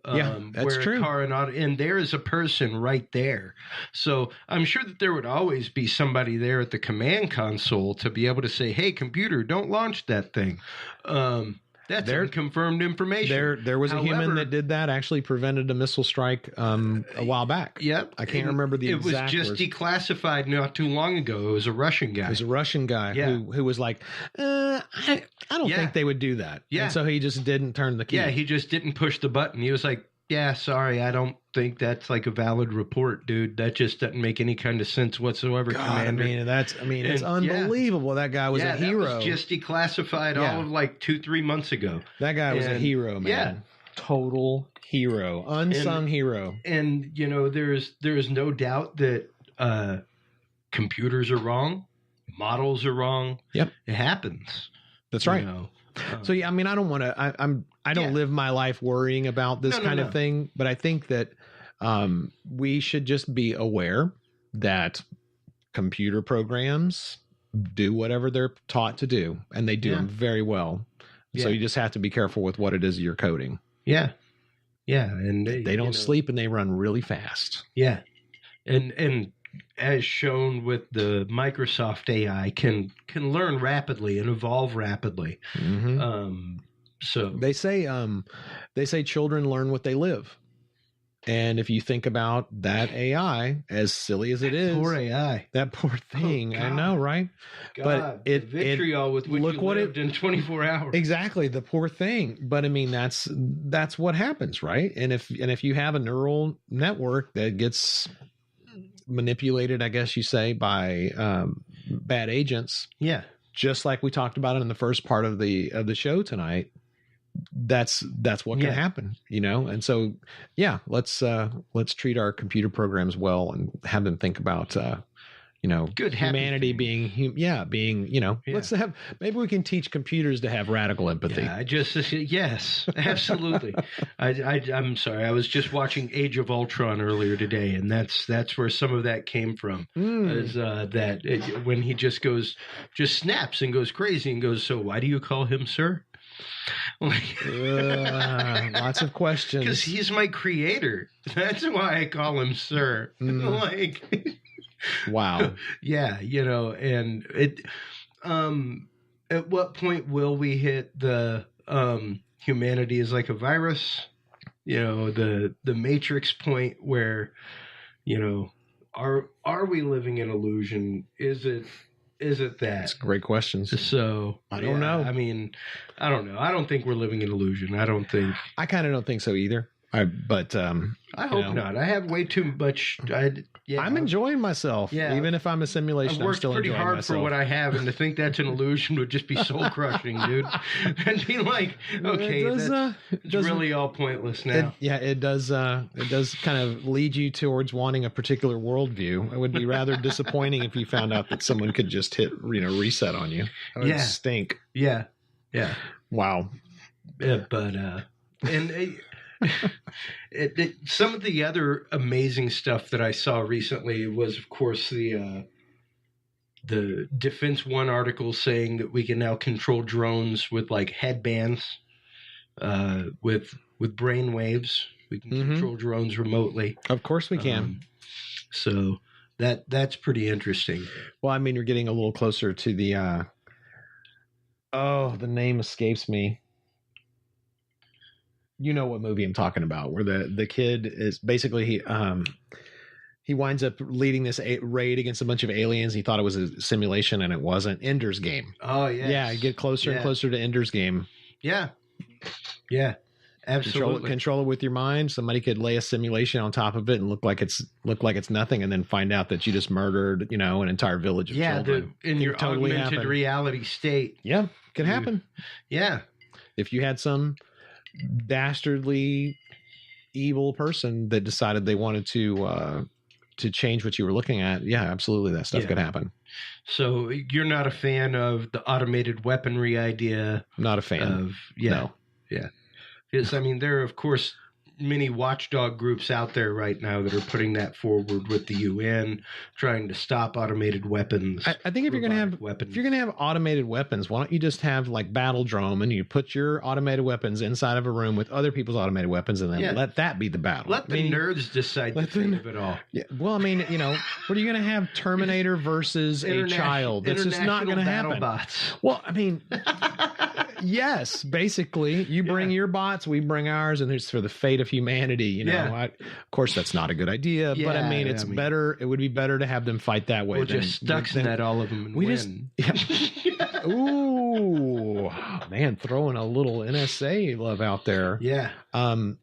That's true. And there is a person right there. So I'm sure that there would always be somebody there at the command console to be able to say, "Hey, computer, don't launch that thing." That's unconfirmed information. There was a human that did that, actually prevented a missile strike a while back. Yep. I can't remember the exact It was just declassified not too long ago. It was a Russian guy. Who was like, I don't think they would do that. Yeah. And so he just didn't turn the key. Yeah, he just didn't push the button. He was like, yeah, sorry, I don't think that's like a valid report, dude. That just doesn't make any kind of sense whatsoever, Commander. It's unbelievable. That guy was a hero. That was just declassified all of like 2-3 months ago. That guy was a hero, man. Yeah. Total hero. Unsung hero. And, there is no doubt that computers are wrong. Models are wrong. Yep. It happens. That's right. So I mean, I don't want to. I don't live my life worrying about this kind of thing, but I think that we should just be aware that computer programs do whatever they're taught to do, and they do them very well. Yeah. So you just have to be careful with what it is you're coding. Yeah, and they don't sleep, and they run really fast. Yeah, and as shown with the Microsoft AI, can learn rapidly and evolve rapidly. Mm-hmm. So they say children learn what they live, and if you think about that AI, as silly as it is, poor AI, that poor thing, I know, right? God, but the vitriol with which look you what lived in 24 hours. Exactly, the poor thing. But I mean, that's what happens, right? And if you have a neural network that gets manipulated, I guess you say, by bad agents. Yeah. Just like we talked about it in the first part of the show tonight. That's what can happen, And so, let's treat our computer programs well and have them think about, good humanity being, let's have, maybe we can teach computers to have radical empathy. Yeah, yes, absolutely. I'm sorry. I was just watching Age of Ultron earlier today, and that's where some of that came from. When he just snaps and goes crazy and goes, so why do you call him sir? Lots of questions. Because he's my creator. That's why I call him sir. Wow. Yeah, and it at what point will we hit the humanity is like a virus? The Matrix point where, are we living in illusion? Is it that? That's great questions. So I don't know. I mean, I don't know. I don't think we're living in illusion. I kind of don't think so either. I hope not. I have way too much. I'm enjoying myself. Yeah. Even if I'm a simulation, I've worked I'm still pretty hard myself. for what I have, and to think that's an illusion would just be soul crushing, dude. And be like, okay, it's really all pointless now. It does kind of lead you towards wanting a particular worldview. It would be rather disappointing if you found out that someone could just hit reset on you. It would stink. Yeah. Wow. Yeah, but some of the other amazing stuff that I saw recently was, of course, the Defense One article saying that we can now control drones with like headbands, with brain waves. We can control drones remotely. Of course we can. So that's pretty interesting. Well, I mean, you're getting a little closer to the the name escapes me. You know what movie I'm talking about, where the kid is basically he winds up leading this raid against a bunch of aliens. He thought it was a simulation, and it wasn't. Ender's Game. Oh, yes. Yeah, you get closer and closer to Ender's Game. Yeah, absolutely. Control it with your mind. Somebody could lay a simulation on top of it and look like it's nothing, and then find out that you just murdered, an entire village of children. In your totally augmented reality state. Yeah, can happen. Yeah, if you had some dastardly evil person that decided they wanted to change what you were looking at, absolutely, that stuff could happen. So you're not a fan of the automated weaponry idea? Not a fan. No. Yeah. Because, I mean, there are, of course, many watchdog groups out there right now that are putting that forward with the UN, trying to stop automated weapons. I think if you're going to have automated weapons, why don't you just have like Battledrome, and you put your automated weapons inside of a room with other people's automated weapons, and then let that be the battle. Let the nerds decide the fate of it all. Yeah. Well, I mean, what are you going to have Terminator versus a child? That's just not going to happen. Bots. Well, I mean, yes, basically, you bring your bots, we bring ours, and it's for the fate of humanity. Of course, that's not a good idea, but I mean, better. It would be better to have them fight that way. We'll just Stuxnet all of them and win. Ooh, man, throwing a little NSA love out there. Yeah. I'd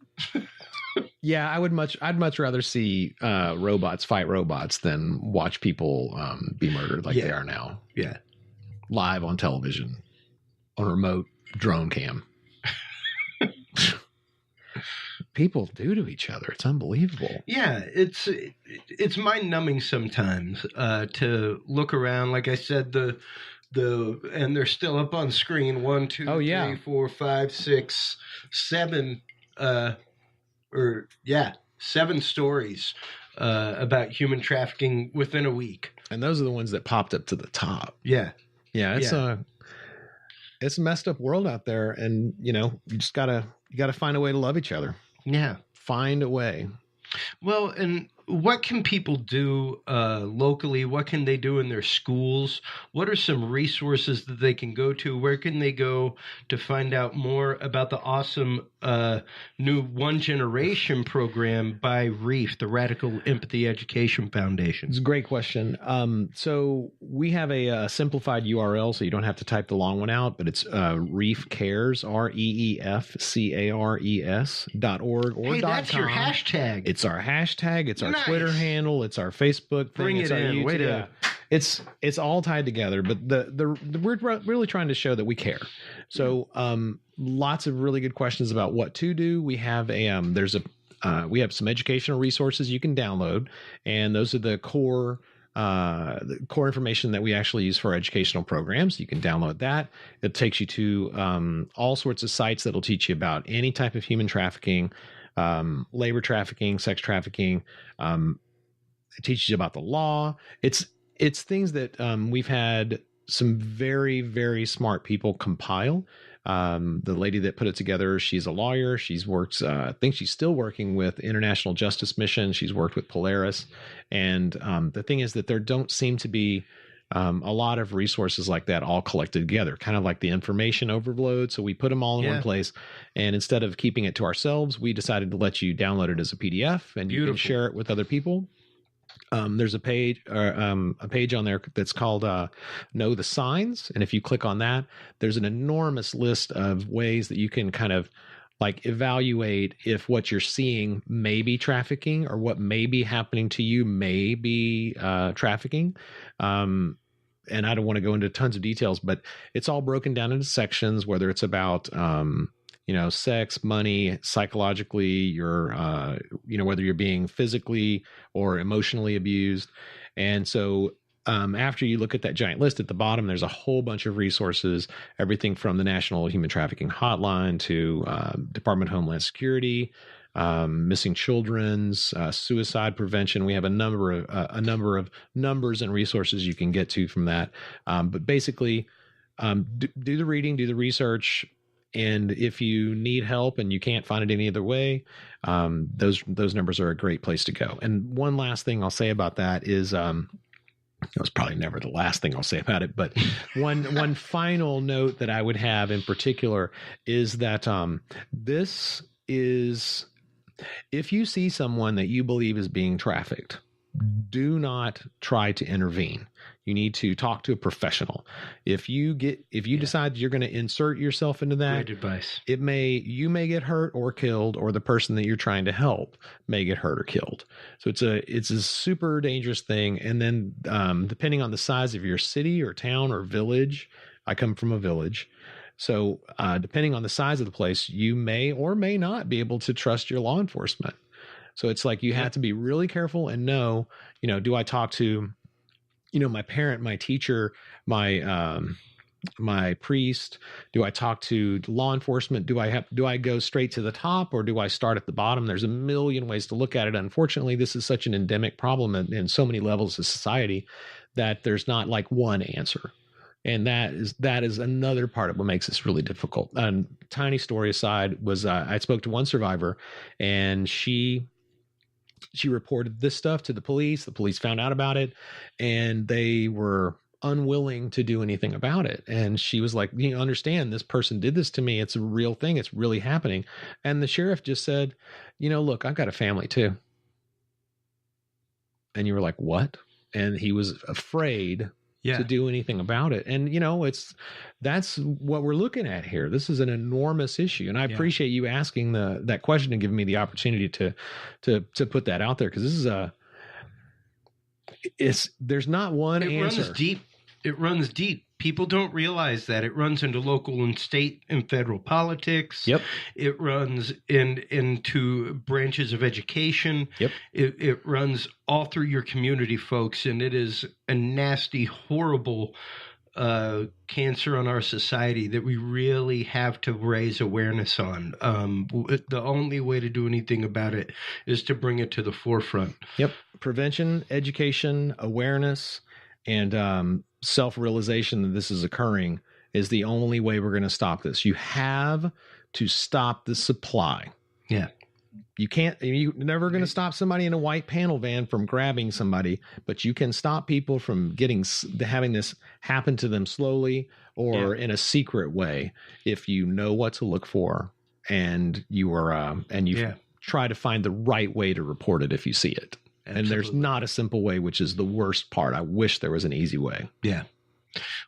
much rather see robots fight robots than watch people be murdered like they are now. Yeah. Live on television, on a remote drone cam. People do to each other. It's unbelievable. Yeah, it's mind-numbing sometimes to look around. Like I said, and they're still up on screen. 1, 2, 3, 4, 5, 6, 7. 7 stories about human trafficking within a week. And those are the ones that popped up to the top. Yeah. It's a messed up world out there, and you just gotta find a way to love each other. Yeah. Find a way. Well, and what can people do locally? What can they do in their schools? What are some resources that they can go to? Where can they go to find out more about the awesome new One Generation program by REEF, the Radical Empathy Education Foundation? It's a great question. So we have a simplified URL, so you don't have to type the long one out, but it's REEF Cares, REEFCARES.org or .com. That's your hashtag. It's our hashtag. It's our Twitter handle. It's our Facebook thing. Bring it in. Wait a It's all tied together, but we're really trying to show that we care. So lots of really good questions about what to do. We have we have some educational resources you can download, and those are the core information that we actually use for our educational programs. You can download that. It takes you to all sorts of sites that'll teach you about any type of human trafficking, labor trafficking, sex trafficking. It teaches you about the law. It's things that we've had some very, very smart people compile. The lady that put it together, she's a lawyer. She's worked, I think she's still working with International Justice Mission. She's worked with Polaris. And the thing is that there don't seem to be a lot of resources like that all collected together, kind of like the information overload. So we put them all in one place. And instead of keeping it to ourselves, we decided to let you download it as a PDF, and you can share it with other people. There's a page on there that's called Know the Signs. And if you click on that, there's an enormous list of ways that you can kind of like evaluate if what you're seeing may be trafficking or what may be happening to you may be trafficking. And I don't want to go into tons of details, but it's all broken down into sections, whether it's about, sex, money, psychologically, whether you're being physically or emotionally abused. And so after you look at that giant list at the bottom, there's a whole bunch of resources, everything from the National Human Trafficking Hotline to Department of Homeland Security, missing children's, suicide prevention. We have a number of numbers and resources you can get to from that. But basically, do the reading, do the research, and if you need help and you can't find it any other way, those numbers are a great place to go. And one last thing I'll say about that is, it was probably never the last thing I'll say about it, but one final note that I would have in particular is that this is, if you see someone that you believe is being trafficked, do not try to intervene. You need to talk to a professional. If you decide you're going to insert yourself into that, great advice. You may get hurt or killed, or the person that you're trying to help may get hurt or killed. So it's a super dangerous thing. And then depending on the size of your city or town or village, I come from a village. So depending on the size of the place, you may or may not be able to trust your law enforcement. So it's like you have to be really careful and know, do I talk to, my parent, my teacher, my priest? Do I talk to law enforcement? Do I go straight to the top, or do I start at the bottom? There's a million ways to look at it. Unfortunately, this is such an endemic problem in so many levels of society that there's not like one answer. And that is another part of what makes this really difficult. Tiny story aside was I spoke to one survivor, and she reported this stuff to the police. The police found out about it, and they were unwilling to do anything about it. And she was like, you understand, this person did this to me. It's a real thing. It's really happening. And the sheriff just said, look, I've got a family too. And you were like, what? And he was afraid to do anything about it. And, that's what we're looking at here. This is an enormous issue. And I appreciate you asking that question and giving me the opportunity to put that out there. Cause this is there's not one answer. It runs deep. People don't realize that it runs into local and state and federal politics. Yep. It runs into branches of education. Yep. It runs all through your community, folks. And it is a nasty, horrible cancer on our society that we really have to raise awareness on. The only way to do anything about it is to bring it to the forefront. Yep. Prevention, education, awareness, and self-realization that this is occurring is the only way we're going to stop this. You have to stop the supply. Yeah. You're never going to stop somebody in a white panel van from grabbing somebody, but you can stop people from having this happen to them slowly or in a secret way if you know what to look for and you try to find the right way to report it if you see it. Absolutely. And there's not a simple way, which is the worst part. I wish there was an easy way. Yeah.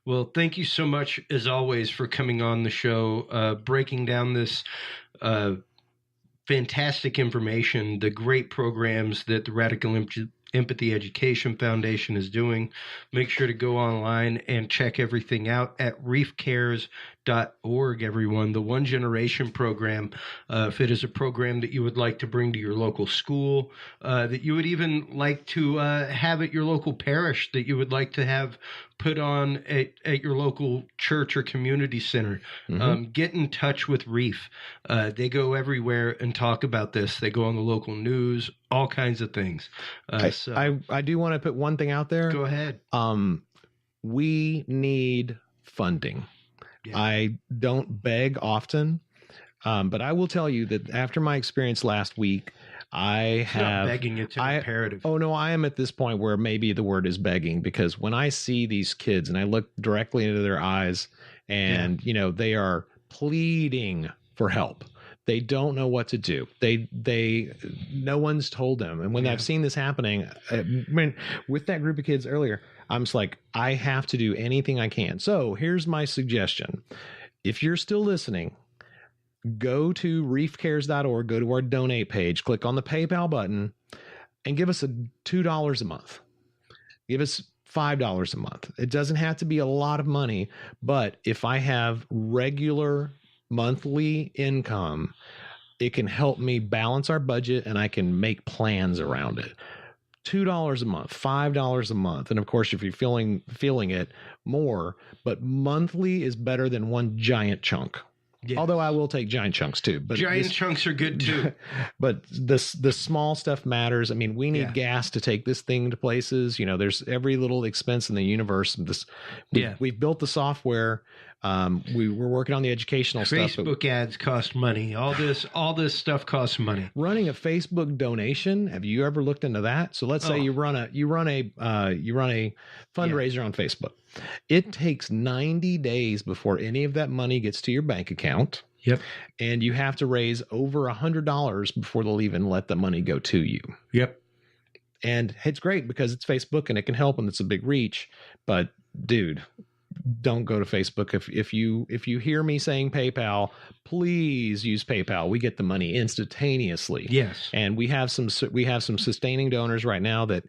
Well, thank you so much, as always, for coming on the show, breaking down this fantastic information, the great programs that the Radical Empathy Education Foundation is doing. Make sure to go online and check everything out at reefcares.org, everyone. The One Generation program, if it is a program that you would like to bring to your local school, that you would even like to have at your local parish, that you would like to have put on at your local church or community center, get in touch with REEF. They go everywhere and talk about this. They go on the local news, all kinds of things. So I do want to put one thing out there. Go ahead. We need funding. Yeah. I don't beg often, but I will tell you that after my experience last week, it's not begging, it's imperative. Oh no, I am at this point where maybe the word is begging, because when I see these kids and I look directly into their eyes and, they are pleading for help. They don't know what to do. No one's told them. And when I've seen this happening, with that group of kids earlier, I'm just like, I have to do anything I can. So here's my suggestion. If you're still listening, go to reefcares.org, go to our donate page, click on the PayPal button, and give us $2 a month. Give us $5 a month. It doesn't have to be a lot of money, but if I have regular monthly income, it can help me balance our budget and I can make plans around it. $2 a month, $5 a month. And of course, if you're feeling it more, but monthly is better than one giant chunk. Yes. Although I will take giant chunks too. But giant chunks are good too. But the small stuff matters. I mean, we need gas to take this thing to places. You know, there's every little expense in the universe. We've built the software. We're working on the educational stuff. Facebook ads cost money. All this stuff costs money. Running a Facebook donation. Have you ever looked into that? So let's say you run a fundraiser on Facebook. It takes 90 days before any of that money gets to your bank account. Yep. And you have to raise over $100 before they'll even let the money go to you. Yep. And it's great because it's Facebook and it can help and it's a big reach. But dude, don't go to Facebook. If you hear me saying PayPal, please use PayPal. We get the money instantaneously. Yes. And we have some sustaining donors right now that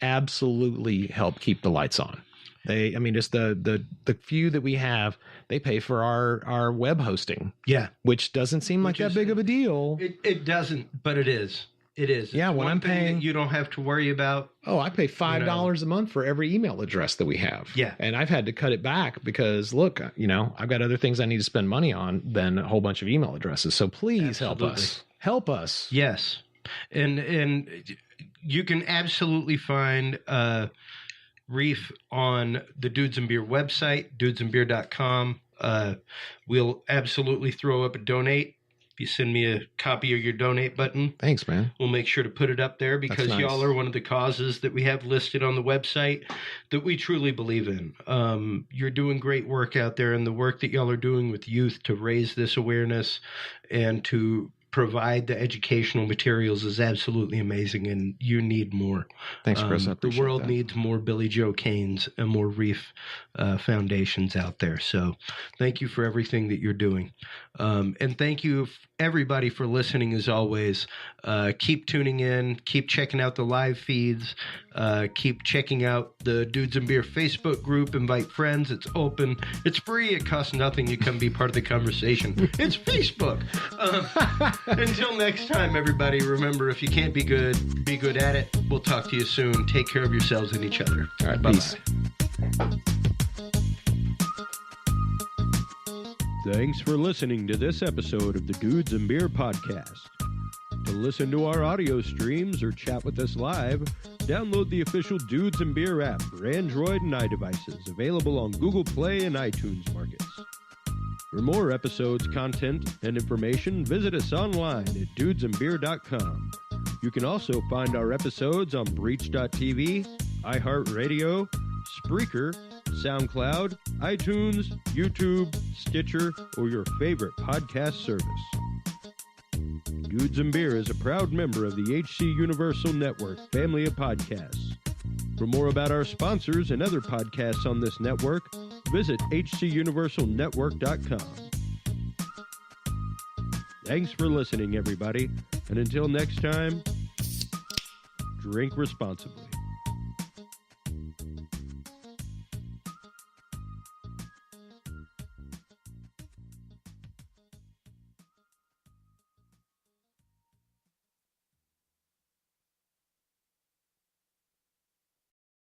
absolutely help keep the lights on. Just the few that we have, they pay for our web hosting. Yeah. Which doesn't seem like that big of a deal. It doesn't, but it is. It is. Yeah, when I'm paying, you don't have to worry about. Oh, I pay $5 a month for every email address that we have. Yeah. And I've had to cut it back because look, I've got other things I need to spend money on than a whole bunch of email addresses. So please help us. Help us. Yes. And you can absolutely find REEF on the Dudes and Beer website, dudesandbeer.com. We'll absolutely throw up a donate. You send me a copy of your donate button. Thanks, man. We'll make sure to put it up there because y'all are one of the causes that we have listed on the website that we truly believe in. You're doing great work out there, and the work that y'all are doing with youth to raise this awareness and to provide the educational materials is absolutely amazing, and you need more. Thanks, Chris. I appreciate the world that. needs more Billy Joe Cains and more REEF foundations out there. So thank you for everything that you're doing. And thank you, everybody, for listening as always. Keep tuning in. Keep checking out the live feeds. Keep checking out the Dudes and Beer Facebook group. Invite friends. It's open. It's free. It costs nothing. You come be part of the conversation. It's Facebook. Until next time, everybody, remember, if you can't be good at it. We'll talk to you soon. Take care of yourselves and each other. All right, bye-bye. peace. Thanks for listening to this episode of the Dudes and Beer Podcast. To listen to our audio streams or chat with us live, download the official Dudes and Beer app for Android and iDevices, available on Google Play and iTunes markets. For more episodes, content, and information, visit us online at dudesandbeer.com. You can also find our episodes on Breach.tv, iHeartRadio, Spreaker, SoundCloud, iTunes, YouTube, Stitcher, or your favorite podcast service. Dudes and Beer is a proud member of the HC Universal Network family of podcasts. For more about our sponsors and other podcasts on this network, visit hcuniversalnetwork.com. Thanks for listening, everybody, and until next time, drink responsibly.